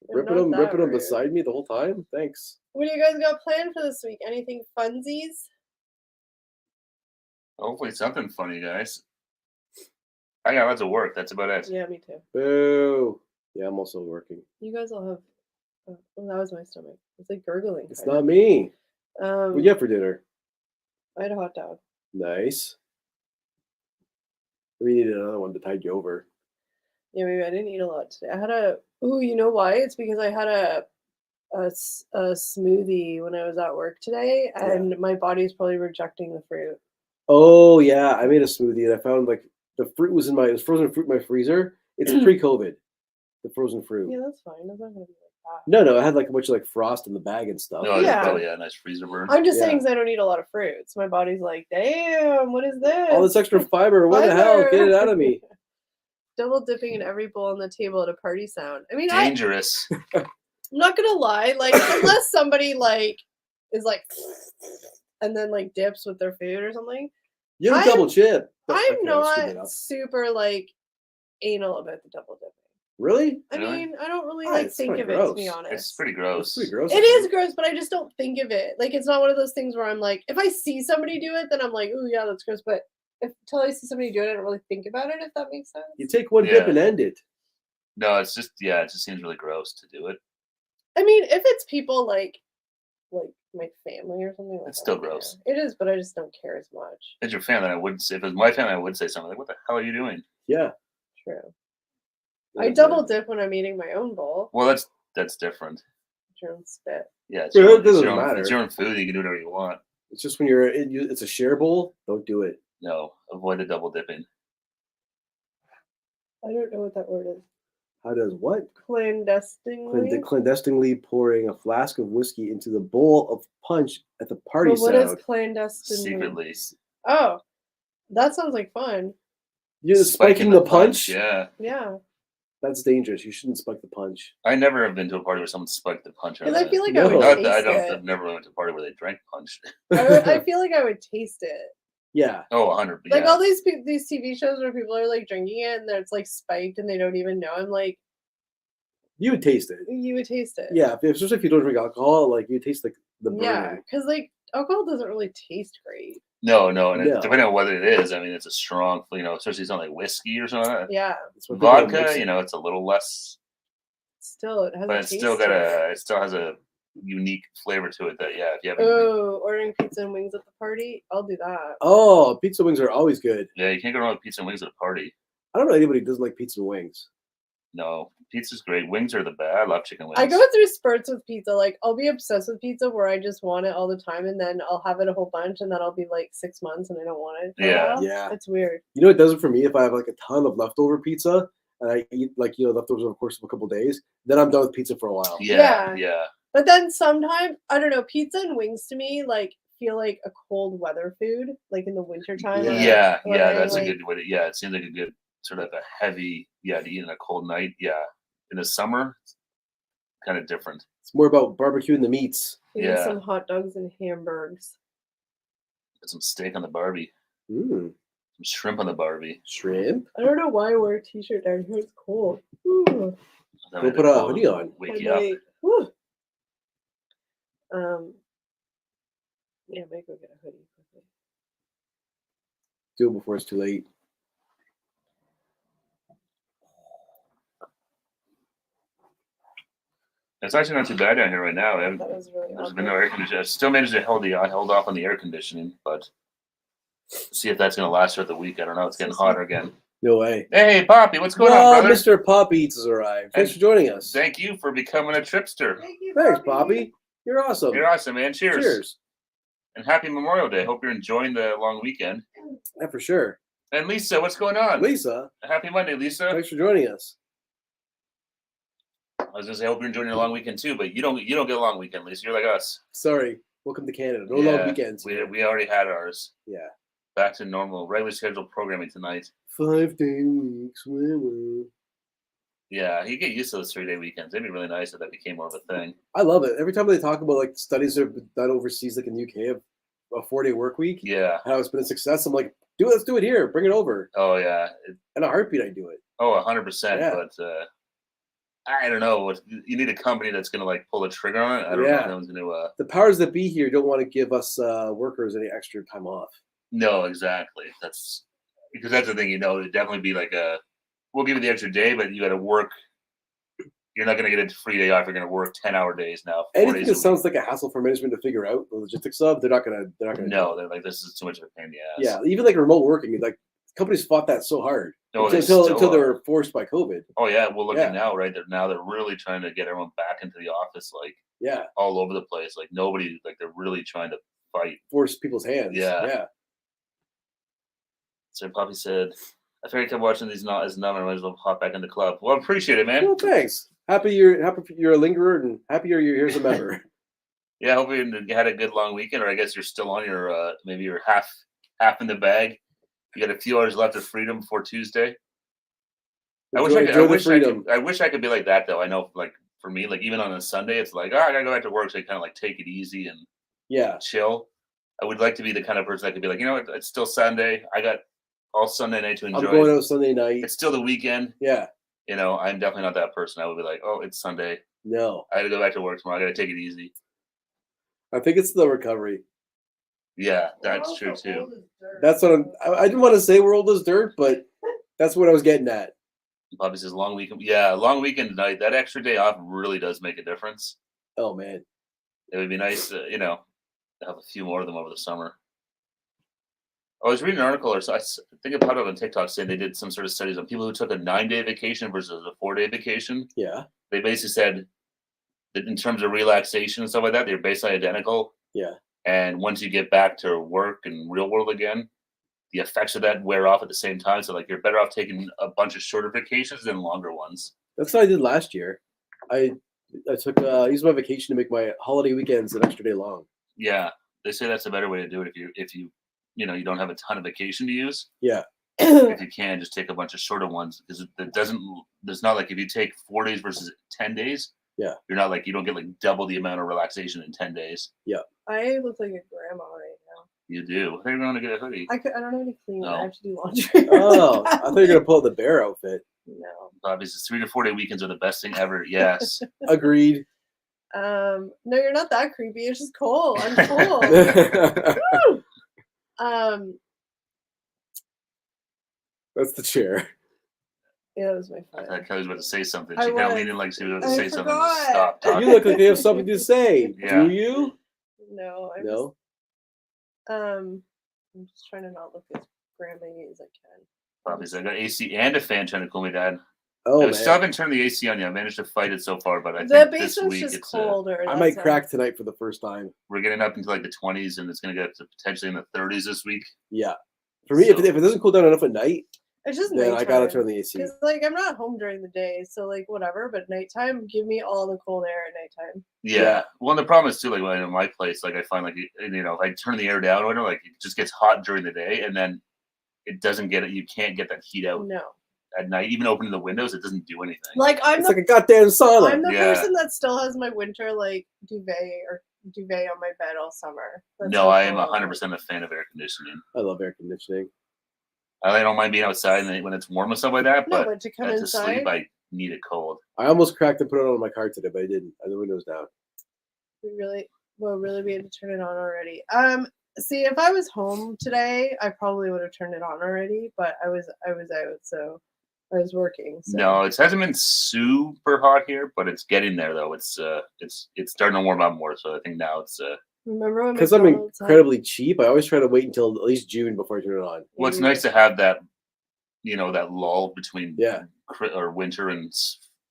ripping Not them that rude. beside me the whole time. Thanks. What do you guys got planned for this week? Anything funsies? Hopefully something funny, guys. I got lots of work. That's about it. Yeah, me too. Boo. Yeah, I'm also working. You guys all have. Oh, that was my stomach. It's like gurgling. It's kinda. not me. Um, What you have for dinner? I had a hot dog. Nice. We need another one to tide you over. Yeah, maybe I didn't eat a lot today. I had a. Ooh, you know why? It's because I had a smoothie when I was at work today, and my body's probably rejecting the fruit. Oh yeah, I made a smoothie and I found like the fruit was it was frozen fruit in my freezer. It's pre-COVID. The frozen fruit. Yeah, that's fine. That's not gonna be like that. No, I had like a bunch of like frost in the bag and stuff. No, Yeah. probably a nice freezer burn. I'm just Yeah. saying because I don't eat a lot of fruits. My body's like, damn, what is this? All this extra fiber. What the hell? Get it out of me. Double dipping in every bowl on the table at a party sound. I mean, Dangerous. I'm not gonna lie, like unless somebody like is like and then like dips with their food or something. You have I'm- double chip. I'm Okay, I screwed it not up. super like anal about the double dipping. Really? I Really? mean, I don't really Ah, like it's think kinda of it to be gross. honest. It's pretty That's gross. pretty gross. It is gross, but I just don't think of it. Like it's not one of those things where I'm like, if I see somebody do it, then I'm like, oh yeah, that's gross. But until I see somebody do it, I don't really think about it. If that makes sense. You take one dip Yeah. and end it. No, it's just it just seems really gross to do it. I mean, if it's people like my family or something, like It's I still don't care. gross. It is, but I just don't care as much. If it's your family, I would say. If it was my family, I would say something like, "What the hell are you doing?" Yeah. True. Yeah, I double dip when I'm eating my own bowl. Well, that's different. Your own spit. Yeah, it's Yeah, your, it own, it's, doesn't your own, matter. it's your own food. You can do whatever you want. It's just when it's a share bowl. Don't do it. No, avoid the double dipping. I don't know what that word is. How does what? Clandestinely. Clandestinely pouring a flask of whiskey into the bowl of punch at the party But what is sound. clandestine? Secretly. Oh, that sounds like fun. You're spiking the punch? Yeah. Yeah. That's dangerous. You shouldn't spike the punch. I never have been to a party where someone spiked the punch. Because I feel like No. I would Not taste that it. I've never went to a party where they drank punch. I feel like I would taste it. Yeah. Oh, 100. Like Yeah. all these TV shows where people are like drinking it and it's like spiked and they don't even know. I'm like, You would taste it. you would taste it. Yeah, especially if you don't drink alcohol, like you taste like the burning. Yeah, because like alcohol doesn't really taste great. No, and No. depending on what it is, I mean, it's a strong, especially something like whiskey or something. Like that. Yeah, That's what people don't Vodka, mix it. it's a little less, still it has but a it's taste still to it. it still has a unique flavor to it. That if you haven't, Oh, ordering pizza and wings at the party, I'll do that. Oh, pizza wings are always good. you can't go wrong with pizza and wings at a party. I don't know anybody who doesn't like pizza and wings. No, pizza's great. Wings are the best. I love chicken wings. I go through spurts with pizza. Like I'll be obsessed with pizza where I just want it all the time, and then I'll have it a whole bunch, and then I'll be like 6 months and I don't want it. for a Yeah. while. Yeah. It's weird. You know what it does it for me? If I have like a ton of leftover pizza and I eat leftovers over the course of a couple of days, then I'm done with pizza for a while. Yeah. But then sometimes I don't know. Pizza and wings to me like feel like a cold weather food, like in the winter time. Yeah. Yeah. Or, That's like- a good way to. Yeah, it seems like a good sort of a heavy. Yeah, to eat on a cold night. Yeah, in the summer, kind of different. It's more about barbecuing the meats. Maybe Yeah. some hot dogs and hamburgers. Put some steak on the Barbie, Mm, some shrimp on the Barbie. shrimp. I don't know why I wear a t-shirt down here. It's cold. Ooh, That Go way the put a cold hoodie will on. Wake I you up. might- whew. Yeah, I might go get a hoodie quickly. Do it before it's too late. It's actually not too bad down here right now. That was really There's awkward. been no air conditioning. I still managed to hold off on the air conditioning, but see if that's going to last throughout the week. I don't know. It's getting hotter again. No way. Hey, Poppy, what's going on, Well, brother? Mr. Poppy Eats has arrived. Thanks for joining us. Thank you for becoming a tripster. Thanks, Poppy. You're awesome. You're awesome, man. Cheers. Cheers. And happy Memorial Day. Hope you're enjoying the long weekend. Yeah, for sure. And Lisa, what's going on? Lisa, Happy Monday, Lisa. thanks for joining us. I was gonna say, I hope you're enjoying your long weekend too, but you don't get a long weekend, Lisa. You're like us. Sorry. Welcome to Canada. No long weekends. We already had ours. Yeah. Back to normal, regular scheduled programming tonight. 5-day weeks. Woo-woo. Yeah, you get used to those 3-day weekends. It'd be really nice if that became more of a thing. I love it. Every time they talk about like studies that have been done overseas, like in the UK, of a 4-day work week, Yeah. how it's been a success. I'm like, let's do it here. Bring it over. Oh yeah. In a heartbeat, I do it. Oh, 100%. Yeah. But I don't know. You need a company that's gonna like pull the trigger on it. I don't know if no one's gonna. The powers that be here don't want to give us workers any extra time off. No, exactly. That's the thing. It'd definitely be like we'll give you the extra day, but you got to work. You're not going to get a free day off. You're going to work 10-hour days now. Anything that sounds like a hassle for management to figure out the logistics of, they're not going to. No, they're like, this is too much of a pain in the ass. Yeah, even like remote working, like companies fought that so hard until they were forced by COVID. Oh yeah, well look at now, right? They're really trying to get everyone back into the office, like all over the place. Like nobody, like they're really trying to fight, force people's hands. Yeah. So Poppy said, I figured I kept watching these not as numb, I might as well hop back in the club. Well, I appreciate it, man. Well, thanks. Happy you're a lingerer, and happier you're here as a member. Yeah, I hope you had a good long weekend, or I guess you're still on your maybe you're half in the bag. You got a few hours left of freedom before Tuesday. I wish I could be like that though. I know, like for me, like even on a Sunday, it's like, I gotta go back to work, so I kind of like take it easy and chill. I would like to be the kind of person that could be like, it's still Sunday. I got all Sunday night to enjoy. I'm going out Sunday night. It's still the weekend. Yeah. I'm definitely not that person. I would be like, oh, it's Sunday. No. I got to go back to work tomorrow. I got to take it easy. I think it's the recovery. Yeah, that's true too. That's what I didn't want to say we're old as dirt, but that's what I was getting at. Bobby says long weekend. Yeah, long weekend tonight. That extra day off really does make a difference. Oh man. It would be nice to, have a few more of them over the summer. I was reading an article, or so I think it popped up on TikTok saying they did some sort of studies on people who took a 9-day vacation versus a 4-day vacation. Yeah. They basically said that in terms of relaxation and stuff like that, they're basically identical. Yeah. And once you get back to work and real world again, the effects of that wear off at the same time. So like you're better off taking a bunch of shorter vacations than longer ones. That's what I did last year. I took used my vacation to make my holiday weekends an extra day long. Yeah, they say that's a better way to do it if you you don't have a ton of vacation to use. Yeah. If you can, just take a bunch of shorter ones because there's not like if you take 4 days versus 10 days. Yeah. You're not like you don't get like double the amount of relaxation in 10 days. Yeah. I look like a grandma right now. You do. I think you're going to get a hoodie. I don't know how to clean it. I have to do laundry. Oh, I thought you were going to pull out the bear outfit. No. Bobby's 3 to 4 day weekends are the best thing ever. Yes. Agreed. No, you're not that creepy. It's just cold. I'm cold. That's the chair. Yeah, that was my I phone. thought Kelly was about to say something. She kind of leaned in like she was about to say something. forgot. Stop talking. You look like you have something to say. Yeah. Do you? No, No. I'm just trying to not look as grandma as I can. Bobby's I got AC and a fan trying to cool me down. Oh, I man. still haven't turned the AC on yet. I managed to fight it so far, but I The think this basement's week just it's colder. I might crack tonight for the first time. we're getting up into like the 20s, and it's going to get to potentially in the 30s this week. Yeah. For me, if it doesn't cool down enough at night, It's just then nighttime. I gotta turn the AC. Because like I'm not home during the day, so like whatever. But nighttime, give me all the cold air at nighttime. Yeah. Well, and the problem is too, like when in my place, like I find like if I turn the air down, or whatever, like it just gets hot during the day, and then it doesn't get it. You can't get that heat out No. at night. Even opening the windows, it doesn't do anything. Like It's like a goddamn sauna. I'm the Yeah. person that still has my winter like duvet on my bed all summer. That's No, how I am cold 100% a fan of air conditioning. I love air conditioning. I don't mind being outside when it's warm and stuff like that, No, but but to come to inside, sleep, I need it cold. I almost cracked and put it on my car today, but I didn't. I had the windows down. we'll really be able to turn it on already. See, if I was home today, I probably would have turned it on already, but I was out, so I was working. So. No, it hasn't been super hot here, but it's getting there though. It's starting to warm up more. So I think now it's Remember when because I'm McDonald's incredibly cheap. I always try to wait until at least June before I turn it on. well, it's nice to have that, that lull between Yeah. or winter and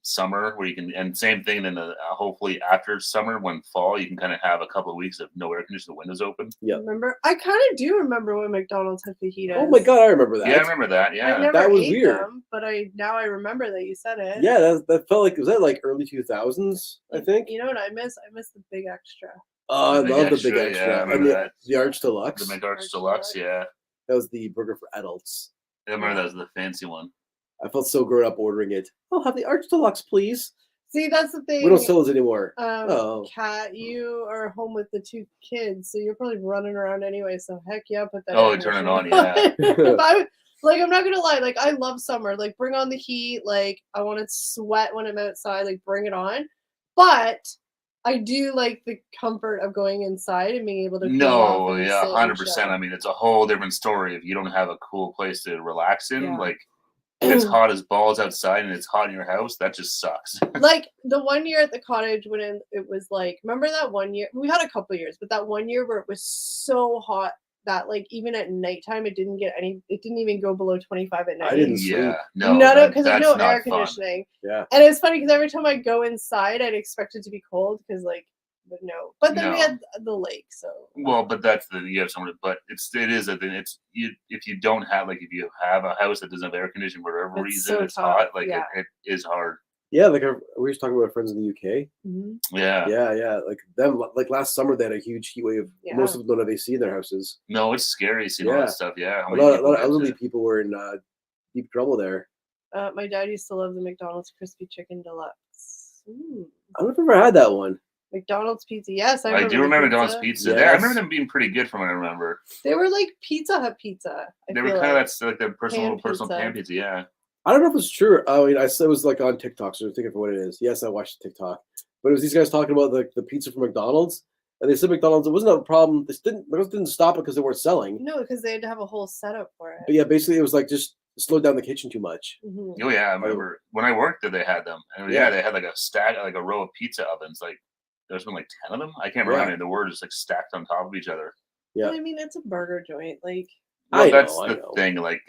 summer where you can, and same thing. Then hopefully after summer, when fall, you can kind of have a couple of weeks of no air conditioning, the windows open. Yeah. Remember? I kind of do remember when McDonald's had fajitas. Oh my god, I remember that. Yeah, I remember that. Yeah, I never that was ate weird. them, but now I remember that you said it. Yeah, that felt like, was that like early 2000s? I think. You know what I miss? I miss the big extra. Oh, I The big love the extra, big yeah, extra. I and remember that. the Arch Deluxe. the McArch Arch Deluxe. Deluxe. Yeah, That was the burger for adults. I remember that was the fancy one. I felt so grown up ordering it. I'll have the Arch Deluxe, please. See, that's the thing. We don't sell those anymore. Oh. Kat, you are home with the 2 kids, so you're probably running around anyway. So heck yeah, put that. Oh, turn it on, yeah. I'm not gonna lie. Like, I love summer. Like, bring on the heat. Like, I want to sweat when I'm outside. Like, bring it on. But I do like the comfort of going inside and being able to. No, yeah, 100%. I mean, it's a whole different story if you don't have a cool place to relax in. Yeah. Like, if it's hot as balls outside and it's hot in your house, that just sucks. Like the one year at the cottage when it was like, remember that one year? We had a couple of years, but that one year where it was so hot that like even at nighttime it didn't even go below 25 at night. I didn't sleep. Yeah, no, because there's no air conditioning. Yeah. And it's funny because every time I go inside, I'd expect it to be cold because like, but then we had the lake, so. Well, but that's you have somewhere, but it is a thing. If you don't have, like, if you have a house that doesn't have air conditioning for whatever reason, it's hot. Like it is hard. Yeah, like we were just talking about our friends in the UK. Mm-hmm. Yeah. Yeah. Like them, like last summer they had a huge heat wave. Yeah. Most of them don't have AC in their houses. No, it's scary seeing all that stuff. Yeah. A lot of elderly people were in deep trouble there. My dad used to love the McDonald's crispy chicken deluxe. Ooh. I don't know if I've ever had that one. McDonald's pizza, yes. I do remember McDonald's pizza. Yes. I remember them being pretty good from what I remember. They were like Pizza Hut pizza. They were kind of that's like the personal pizza. pan pizza, yeah. I don't know if it's true. I mean, I said it was like on TikTok, so I'm thinking for what it is. Yes, I watched TikTok, but it was these guys talking about the pizza from McDonald's, and they said McDonald's, it wasn't a problem. McDonald's didn't stop it because they weren't selling. No, because they had to have a whole setup for it. But yeah, basically it was like just slowed down the kitchen too much. Mm-hmm. Oh yeah, I remember when I worked there, they had them, and they had like a stack, like a row of pizza ovens, like. There's been like 10 of them. I can't remember how many there were, just like stacked on top of each other. Yeah, but I mean it's a burger joint, like. Well, that's the thing. Like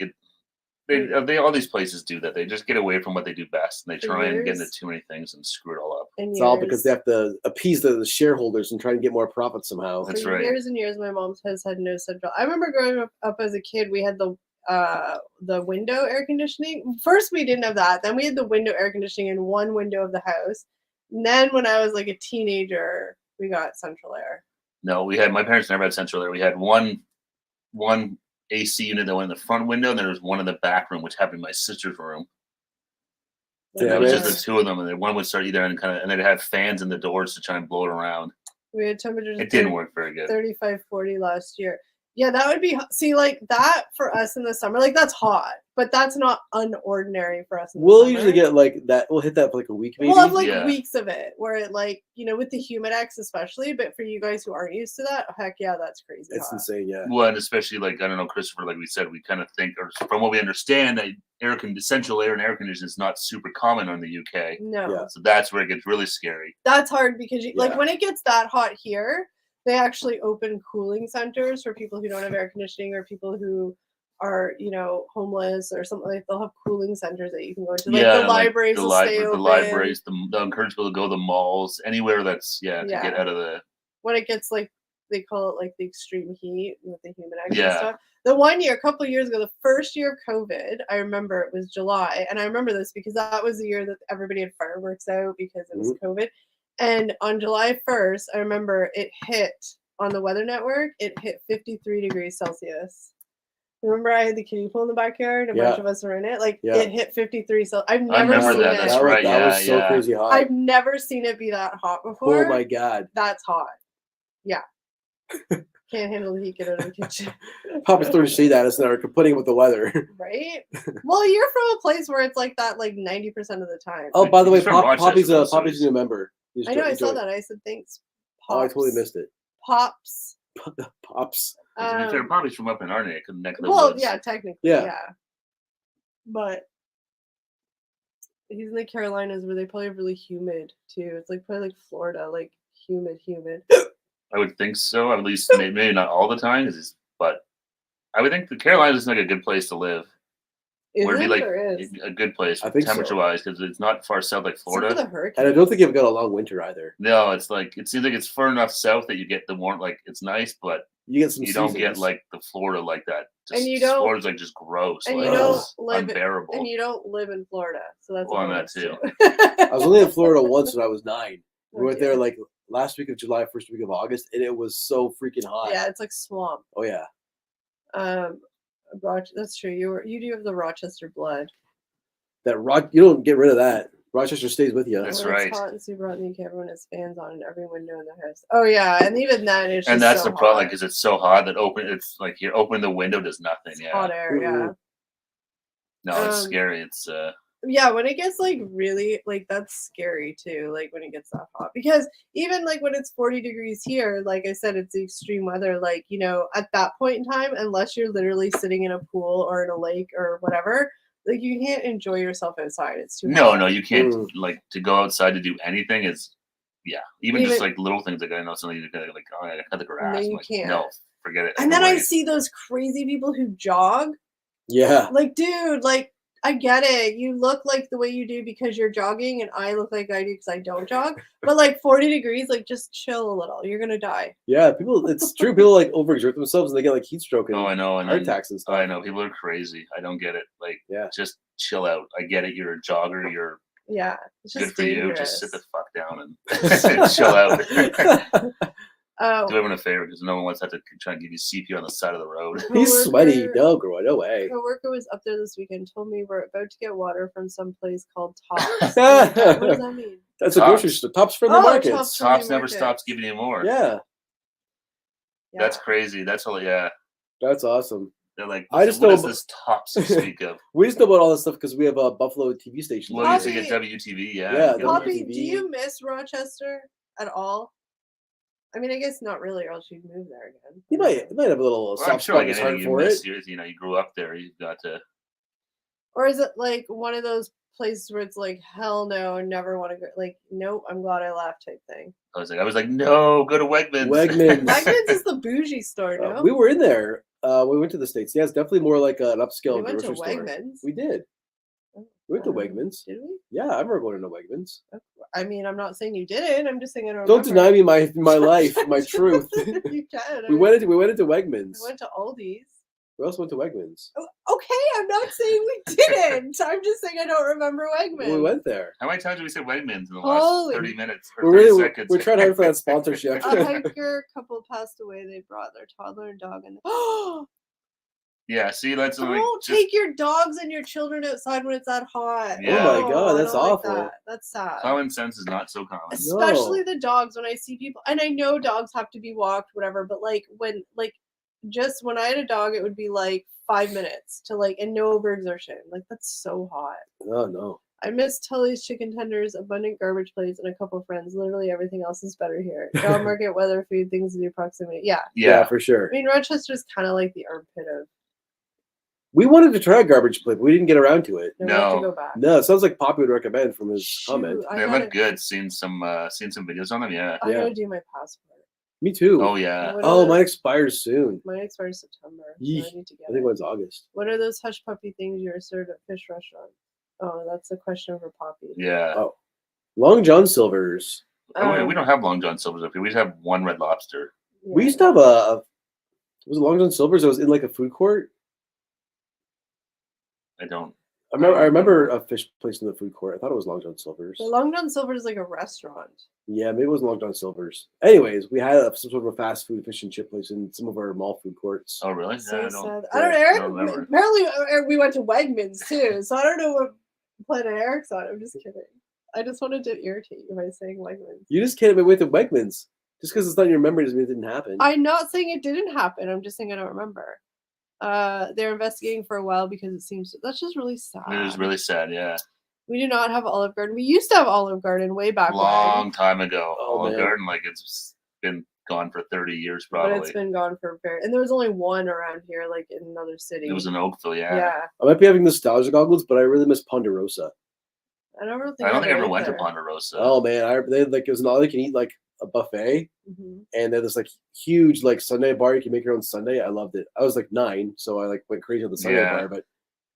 they all these places do that. They just get away from what they do best, and they try and get into too many things and screw it all up. It's all because they have to appease the shareholders and try and get more profit somehow. That's right. Years and years, my mom has had no central. I remember growing up as a kid, we had the window air conditioning. First, we didn't have that. Then we had the window air conditioning in one window of the house. And then when I was like a teenager, we got central air. No, my parents never had central air. We had one AC unit that went in the front window, and there was one in the back room, which happened in my sister's room. And it was just the 2 of them, and then one would start either and they'd have fans in the doors to try and blow it around. We had temperatures. It didn't work very good. 35, 40 last year. Yeah, that would be like that for us in the summer. Like that's hot, but that's not unordinary for us. We'll usually get like that. We'll hit that for like a week, maybe. We'll have like weeks of it where it like with the Humidex especially. But for you guys who aren't used to that, heck yeah, that's crazy. It's insane, yeah. Well, and especially like I don't know, Christopher. Like we said, we kind of think, or from what we understand, that central air and air conditioning is not super common in the UK. No. So that's where it gets really scary. That's hard because like when it gets that hot here. They actually open cooling centers for people who don't have air conditioning or people who are, homeless or something. Like they'll have cooling centers that you can go to. Like the libraries will stay open. The libraries, they'll encourage people to go to the malls, anywhere that's to get out of the. When it gets like they call it like the extreme heat with the Humidex and stuff. The one year, a couple of years ago, the first year of COVID, I remember it was July, and I remember this because that was the year that everybody had fireworks out because it was COVID. And on July 1st, I remember it hit on the Weather Network, it hit 53 degrees Celsius. Remember I had the kiddie pool in the backyard? A bunch of us were in it. Like, it hit 53 Celsius. I've never seen it. That's right. That was so crazy hot. I've never seen it be that hot before. Oh, my God. That's hot. Yeah. Can't handle the heat, get out of the kitchen. Papa's throwing shade at us and are complaining with the weather. Right? Well, you're from a place where it's like that like 90% of the time. Oh, by the way, Poppy's a new member. I know, I saw that. I said thanks. Pops. Oh, I totally missed it. Pops. Pops. Poppy's from up in our neck of the woods. woods. Yeah, technically, yeah. But He's in the Carolinas where they probably have really humid too. It's like probably like Florida, like humid. I would think so. At least maybe not all the time, but I would think the Carolinas is like a good place to live. Is Would it be like is? a good place I think so. temperature-wise because it's not far south like Florida. Florida. The hurricanes. And I don't think you've got a long winter either. No, it's like it seems like it's far enough south that you get the warm. Like it's nice, but You get some. you don't get seasons. like the Florida like that. Just, And you don't- Florida's like just gross. and like, you don't it's live unbearable. and you don't live in Florida, so that's Well, a and bonus, that too. I was only in Florida once when I was 9. We went Okay. there like last week of July, first week of August, and it was so freaking hot. Yeah, it's like swamp. Oh yeah. That's true. You do have the Rochester blood. You don't get rid of that. Rochester stays with you. That's When right. It's hot and super hot in the UK. Everyone has fans on in every window in the house. Oh yeah, and even then it's And just that's so the problem hot. because it's so hot that it's like you open the window does nothing. It's Yeah, hot air. Yeah. no, it's Um, scary. It's Yeah, when it gets like really like that's scary too, like when it gets that hot. Because even like when it's 40 degrees here, like I said, it's the extreme weather. Like, you know, at that point in time, unless you're literally sitting in a pool or in a lake or whatever, like you can't enjoy yourself outside. It's too hot. no, you can't Mm. like to go outside to do anything is even just Even- like little things like I know something you can like I gotta cut the grass. you I'm like, can't. no, forget it. And then I Wait. see those crazy people who jog. Yeah. Like, dude, like I get it. You look like the way you do because you're jogging, and I look like I do because I don't jog. But like 40 degrees, like just chill a little. You're gonna die. Yeah. People. It's true. People like overexert themselves and they get like heat stroke and Oh, I know, and heart attacks and stuff. I know people are crazy. I don't get it. Like, Yeah. just chill out. I get it. You're a jogger. You're Yeah, it's just good for dangerous. you. Just sit the fuck down and chill out. Oh, Do everyone a favor because no one wants to have to try and give you CPR on the side of the road. He's sweaty. Coworker- No, girl. No way. coworker was up there this weekend. Told me we're about to get water from some place called Tops. What does that mean? That's a Tops. grocery store. Tops for the Oh, markets. Tops. Tops never Markets. stops giving you more. Yeah. Yeah. That's crazy. That's all. Yeah, That's awesome. they're like. I just what know is ab- this Tops you speak of? We just know about all this stuff because we have a Buffalo TV station. Well, you used to Poppy- get WTV. Yeah, Yeah. you get Poppy- Poppy, TV. do you miss Rochester at all? I mean, I guess not really, or else you'd move there again. You might have a little Well, I'm soft sure spot like in his anything heart you for miss, it. you grew up there. You've got to. Or is it like one of those places where it's like, hell no, never want to go? Like, nope, I'm glad I left type thing. I was like, no, go to Wegmans. Wegmans. Wegmans is the bougie store, no? We were in there. We went to the States. Yeah, it's definitely more like an upscale We went to grocery store. Wegmans. We did. We went to Um, Wegmans. Did we? Yeah, I remember going to Wegmans. I mean, I'm not saying you didn't. I'm just saying I don't. Don't deny remember. me my life, my truth. You can. I we mean, went into Wegmans. I went to Aldi's. We also went to Wegmans. Oh, okay, I'm not saying we didn't. I'm just saying I don't remember Wegmans. We went there. How many times have we said Wegmans in the last Holy- 30 minutes or We're 30 really seconds? we're trying hard for that sponsorship. A hiker couple passed away. They brought their toddler and dog in. Oh, Yeah, see, that's like don't just, take your dogs and your children outside when it's that hot. Yeah. Oh my God, I that's don't like awful. that. That's sad. common sense is not so common. Especially the dogs. When I see people, and I know dogs have to be walked, whatever. But like when I had a dog, it would be like 5 minutes to like, and no overexertion. Like that's so hot. Oh no. I miss Tully's chicken tenders, abundant garbage plates, and a couple friends. Literally everything else is better here. Job market, weather, food, things to do, proximity. Yeah. Yeah, Yeah, for sure. I mean, Rochester's kind of like the armpit of. We wanted to try a garbage plate, but we didn't get around to it. We have to No. go back. No, it sounds like Poppy would recommend from his Shoot, comment. I they gotta, look good. Seen some videos on them. Yeah. I Yeah. gotta do my passport. Me too. Oh yeah. What Oh, are mine those- expires soon. Mine expires September. So Yeesh. I need to get I think it. it's August. What are those hush puppy things you're served at fish restaurant? Oh, that's a question for Poppy. Yeah. Oh, Long John Silver's. Oh, we don't have Long John Silver's up here. We just have one Red Lobster. We used to have was it Long John Silver's? It was in like a food court. I don't. I remember a fish place in the food court. I thought it was Long John Silver's. Well, Long John Silver is like a restaurant. Yeah, maybe it was Long John Silver's. Anyways, we had some sort of a fast food fish and chip place in some of our mall food courts. Oh really? So Yeah, sad. I don't know. I Eric, don't remember. apparently, we went to Wegmans too, so I don't know what planet Eric's on. I'm just kidding. I just wanted to irritate you by saying Wegmans. You just can't admit to Wegmans. Just because it's not in your memory doesn't mean it didn't happen. I'm not saying it didn't happen. I'm just saying I don't remember. They're investigating for a while because it seems that's just really sad. It was really sad. Yeah. We do not have Olive Garden. We used to have Olive Garden way back Long when, time ago. Oh, Olive man. Garden, like it's been gone for 30 years but probably. it's been gone for very. And there was only one around here, like in another city. It was in Oakville. Yeah. Yeah. I might be having nostalgia goggles, but I really miss Ponderosa. I don't I don't think I ever went to Ponderosa. Oh man, they had, like, it was an all you can eat like a buffet, and then this like huge like Sunday bar. You can make your own Sunday. I loved it. I was like 9, so I like went crazy on the Sunday bar. But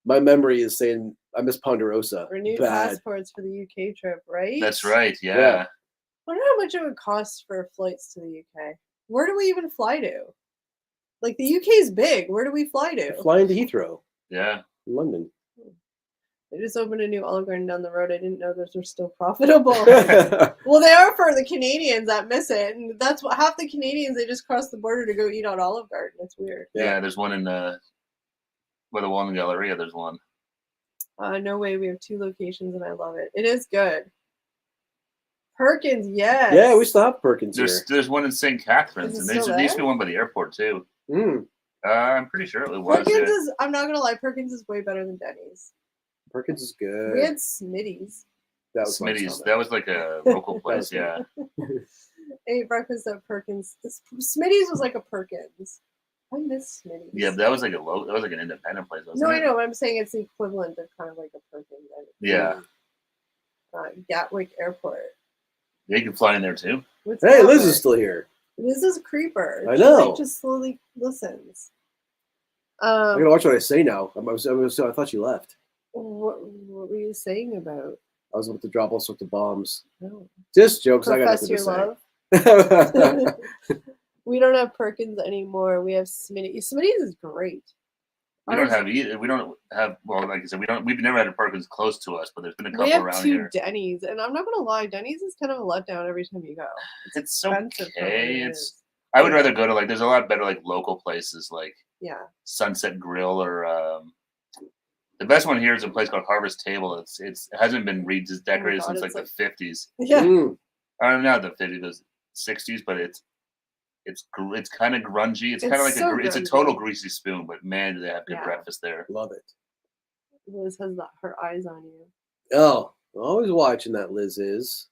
my memory is saying I miss Ponderosa. Renewed passports for the UK trip, right? That's right. Yeah. I wonder how much it would cost for flights to the UK. Where do we even fly to? Like the UK is big. Where do we fly to? Flying to Heathrow. Yeah. London. They just opened a new Olive Garden down the road. I didn't know those were still profitable. Well, they are for the Canadians that miss it, and that's what half the Canadians they just cross the border to go eat on Olive Garden. It's weird. Yeah, there's one in the Wall Galleria. There's one. No way. We have 2 locations, and I love it. It is good. Perkins, yes. Yeah, we still have Perkins here. There's one in St. Catharines, and there used to be one by the airport too. I'm pretty sure it was. Perkins is. I'm not gonna lie. Perkins is way better than Denny's. Perkins is good. We had Smitty's. That was Smitty's. That was like a local place. Yeah. I ate breakfast at Perkins. Smitty's was like a Perkins. I miss Smitty's. Yeah, but that was like that was like an independent place. No, I know. I'm saying it's the equivalent of kind of like a Perkins. Yeah. Gatwick Airport. They can fly in there too. Hey, Liz is still here. Liz is a creeper. I know. She just slowly listens. I'm gonna watch what I say now. I thought you left. What were you saying about? I was about to drop all sorts of bombs. No. Just jokes. I got Profess nothing your to love. We don't have Perkins anymore. We have Smitty's. Smitty's is great. We don't have either. We don't have. Well, like I said, we've never had a Perkins close to us, but there's been a couple around here. We have 2 Denny's, and I'm not gonna lie, Denny's is kind of a letdown every time you go. It's okay. I would rather go to there's a lot better like local places like Sunset Grill or the best one here is a place called Harvest Table. It hasn't been redecorated since like the 50s. Yeah. I don't know, the 50s, the 60s, but it's kind of grungy. It's kind of like it's a total greasy spoon, but man, do they have good breakfast there. Love it. Liz has her eyes on you. Oh, always watching that. Liz is.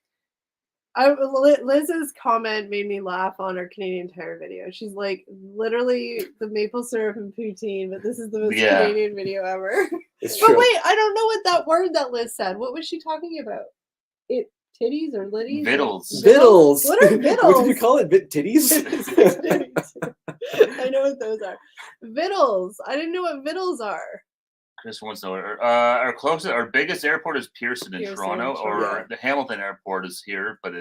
Liz's comment made me laugh on our Canadian Tire video. She's like, literally the maple syrup and poutine, but this is the most Canadian video ever. It's but true. wait, I don't know what that word that Liz said. What was she talking about? Titties or litties? Vittles. Vittles. What are vittles? What did you call it? Titties? I know what those are. Vittles. I didn't know what vittles are. Chris wants to know. Our biggest airport is Pearson in Toronto, or the Hamilton Airport is here, but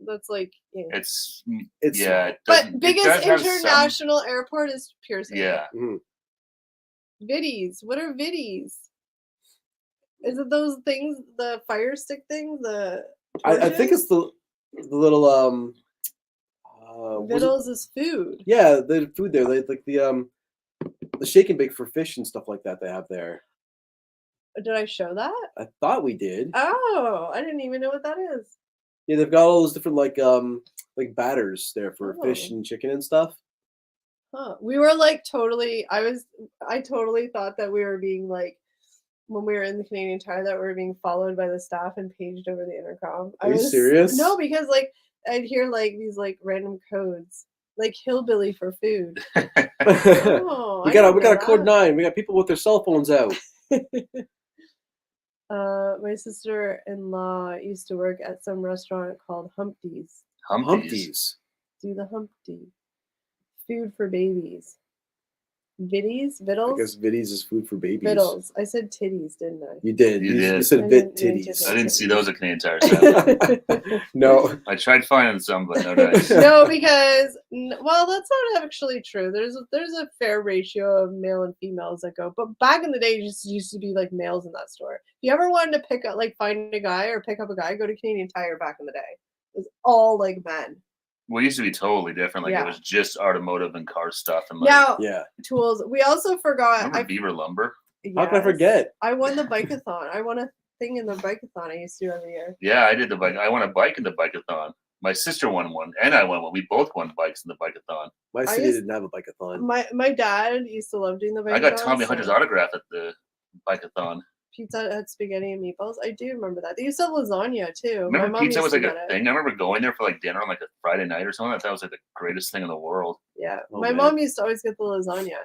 that's like it's but biggest international airport is Pearson. Yeah. Viddies. What are viddies? Is it those things, the fire stick things? I think it's the little Vittles is food. Yeah, the food there. They like the shake and bake for fish and stuff like that they have there. Did I show that? I thought we did. Oh, I didn't even know what that is. Yeah, they've got all those different like batters there for fish and chicken and stuff. Huh. We were like I totally thought that we were being like, when we were in the Canadian Tire, that we were being followed by the staff and paged over the intercom. Are you serious? No, because like I'd hear like these like random codes, like hillbilly for food. Oh, we got a code 9. We got people with their cell phones out. My sister-in-law used to work at some restaurant called Humpty's. Humpty's. Do the Humpty. Food for babies. Viddies? Vittles? I guess viddies is food for babies. Vittles. I said titties, didn't I? You did. You said vit titties. I didn't see those at Canadian Tire. No. I tried finding some, but no dice. No, because that's not actually true. There's a fair ratio of male and females that go. But back in the day, it just used to be like males in that store. If you ever wanted to find a guy or pick up a guy, go to Canadian Tire back in the day. It was all like men. Well, it used to be totally different. It was just automotive and car stuff and tools. We also forgot. Remember Beaver Lumber? Yes. How can I forget? I won the bike-a-thon. I won a thing in the bike-a-thon I used to do every year. Yeah, I did the bike. I won a bike in the bike-a-thon. My sister won one, and I won one. We both won bikes in the bike-a-thon. My city didn't have a bike-a-thon. My dad used to love doing the bike-a-thon. I got Tommy Hunter's autograph at the bike-a-thon. Pizza had spaghetti and meatballs. I do remember that. They used to have lasagna too. Remember pizza was like a thing? I remember going there for like dinner on like a Friday night or something. I thought it was like the greatest thing in the world. Yeah. My mom used to always get the lasagna.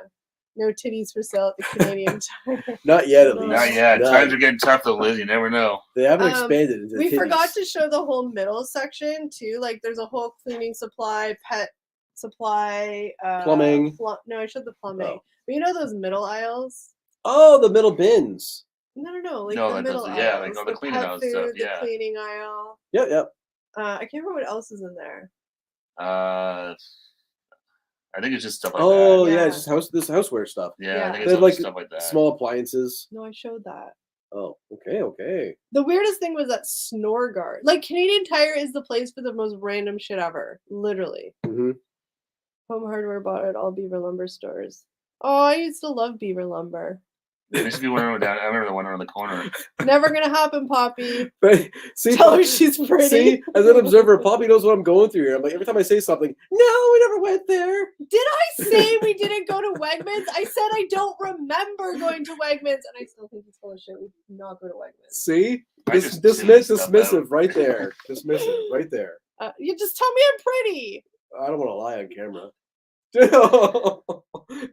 No titties for sale at the Canadian Tire. Not yet, at least. Not yet. No. Times are getting tough though, Liz. You never know. They haven't expanded into We titties. forgot to show the whole middle section too. Like there's a whole cleaning supply, pet supply, Plumbing. No, I showed the plumbing. Oh. But you know those middle aisles? Oh, the middle bins. No. Like No, the like middle those- aisles. yeah, like all the cleaning pet aisle food, stuff, the yeah. cleaning aisle. Yep. I can't remember what else is in there. I think it's just stuff like Oh that. yeah, Yeah. it's just this houseware stuff. Yeah, Yeah. I think They it's have all like stuff like that. small appliances. No, I showed that. Oh, okay. The weirdest thing was that snore guard. Like Canadian Tire is the place for the most random shit ever. Literally. Mm-hmm. Home hardware bought at all Beaver lumber stores. Oh, I used to love Beaver lumber. There used to be one around down. I remember the one around the corner. Never gonna happen, Poppy. But see, Tell her she's pretty. See, as an observer, Poppy knows what I'm going through here. I'm like, every time I say something, no, we never went there. Did I say we didn't go to Wegmans? I said I don't remember going to Wegmans, and I still think it's full of shit. We did not go to Wegmans. See, I just dismissive right there. Dismissive right there. You just tell me I'm pretty. I don't want to lie on camera.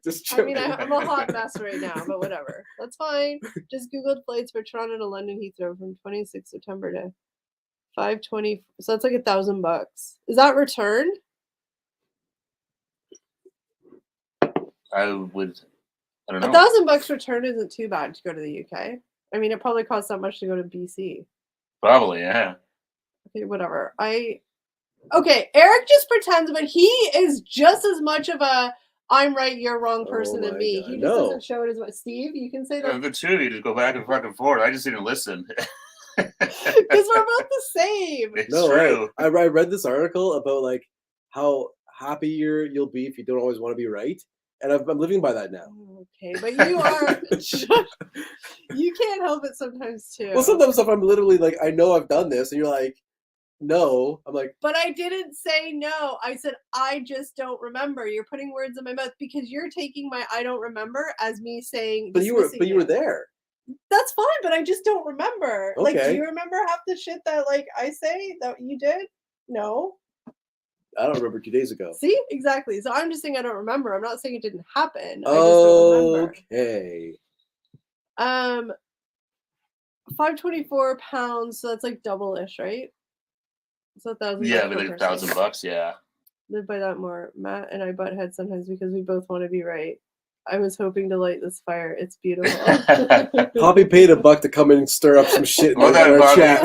Just I mean, joking. I'm a hot mess right now, but whatever. That's fine. Just Googled flights for Toronto to London Heathrow from 26 September to 520. So that's like $1,000. Is that returned? I don't know. $1,000 return isn't too bad to go to the UK. I mean, it probably costs that much to go to BC. Probably, yeah. Okay, whatever. Okay, Eric just pretends, but he is just as much of a I'm right, you're wrong person than my me. God, He just no. doesn't show it as much. Steve, you can say that The two of you just go back and fucking forth. I just didn't listen. because we're both the same. It's No, true. I read this article about like how happy you'll be if you don't always want to be right, and I'm living by that now. Okay, but you are. You can't help it sometimes too. Well, sometimes if I'm literally like, I know I've done this, and you're like, no, I'm like, But I didn't say no. I said I just don't remember. You're putting words in my mouth because you're taking my I don't remember as me saying. but you were dismissing it. there. That's fine, but I just don't remember. Like, do Okay. you remember half the shit that like I say that you did? No. I don't remember 2 days ago. See, exactly. So I'm just saying I don't remember. I'm not saying it didn't happen. I just don't remember. Okay. 524 pounds. So that's like double-ish, right? So $1,000. Yeah, per but like person. $1,000, yeah. Live by that more. Matt and I butt heads sometimes because we both want to be right. I was hoping to light this fire. It's beautiful. Poppy paid $1 to come in and stir up some shit in Well done, our Poppy. chat.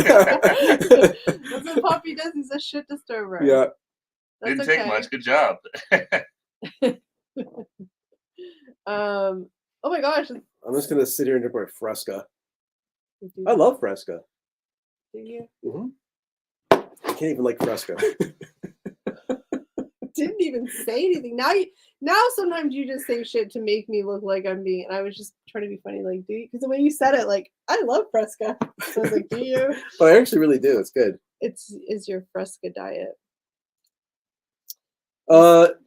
That's what Poppy does. He's a shit disturber. Yeah. That's Didn't okay. take much. Good job. Oh my gosh. I'm just gonna sit here and drink my Fresca. I love Fresca. Do you? Mm-hmm. I can't even like Fresca. Didn't even say anything. Now sometimes you just say shit to make me look like I'm being. And I was just trying to be funny, like, do you? Because the way you said it, like, I love Fresca. So I was like, do you? But I actually really do. It's good. Is your Fresca diet?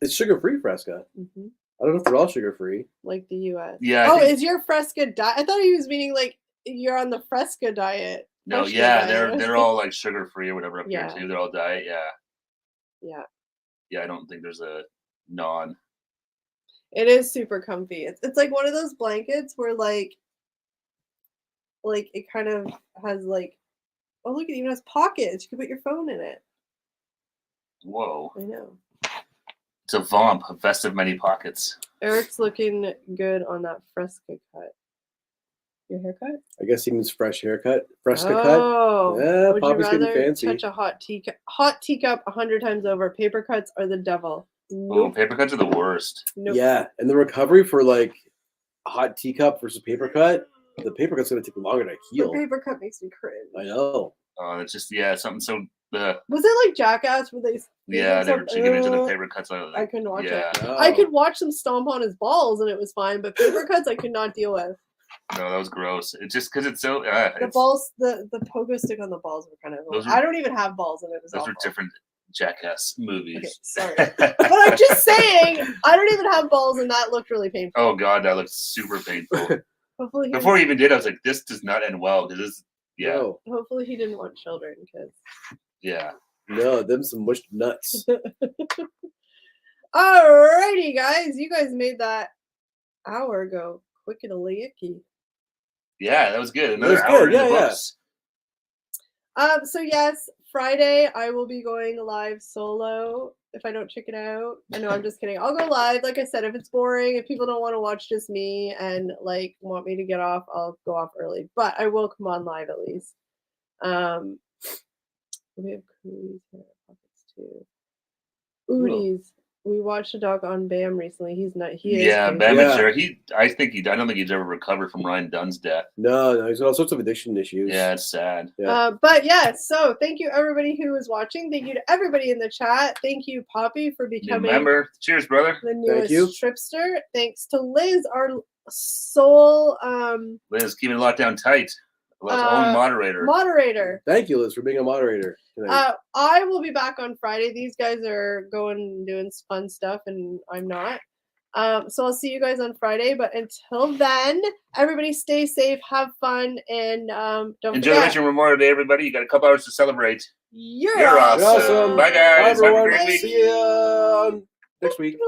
It's sugar-free Fresca. Mm-hmm. I don't know if they're all sugar-free. Like the U.S. Yeah. Oh, is your Fresca diet? I thought he was meaning like you're on the Fresca diet. No, Fresca yeah, diet. they're all like sugar free or whatever up Yeah. here too. They're all diet, yeah. Yeah. Yeah, I don't think there's a non. It is super comfy. It's like one of those blankets where like it kind of has like, oh look, it even has pockets. You can put your phone in it. Whoa. I know. It's a vamp, a vest of many pockets. Eric's looking good on that Fresca cut. Your haircut? I guess he means fresh haircut. Fresca cut. Oh, Yeah, would Poppy's you getting rather fancy. touch a hot teacup 100 times over? Paper cuts are the devil. Oh, Nope. paper cuts are the worst. Nope. Yeah, and the recovery for like a hot teacup versus paper cut, the paper cut's gonna take longer to The heal. paper cut makes me cringe. I know. It's just something so. Was it like Jackass where they? Yeah, they were giving into the Ugh. paper cuts. I couldn't watch yeah. it. No. I could watch them stomp on his balls and it was fine, but paper cuts I could not deal with. No, that was gross. It's just because it's so. The balls, the pogo stick on the balls were kind of. Those were- I don't even have balls, and it was. Those awful. were different Jackass movies. Okay, sorry, but I'm just saying I don't even have balls, and that looked really painful. Oh god, that looks super painful. Hopefully, Before he even did, I was like, "This does not end well." Because this, yeah, No, hopefully he didn't want children, because. yeah. no, them some mushed nuts. Alrighty, guys, you guys made that hour go quick and a licky. Yeah, that was good. That Another was hour good, in the yeah. books. So yes, Friday I will be going live solo if I don't check it out. I know I'm just kidding. I'll go live. Like I said, if it's boring, if people don't want to watch just me and like want me to get off, I'll go off early. But I will come on live at least. We have cooties here, pockets too. Ooties. We watched a doc on Bam recently. He's not. He is. Yeah, crazy. Bam Yeah. Major. I don't think he's ever recovered from Ryan Dunn's death. No, he's got all sorts of addiction issues. Yeah, it's sad. Yeah. But yeah, so thank you everybody who was watching. Thank you to everybody in the chat. Thank you, Poppy, for becoming Remember, cheers, brother. the Thank you. newest tripster. Thanks to Liz, our sole Liz, keeping the lockdown tight. Only moderator. Thank you, Liz, for being a moderator tonight. I will be back on Friday. These guys are going and doing fun stuff, and I'm not. So I'll see you guys on Friday. But until then, everybody stay safe, have fun, and don't Enjoy the rest of your Memorial Day, everybody. You got a couple hours to celebrate. You're You're awesome. awesome. Bye, guys. Bye, everyone. Have a great week. See you next week.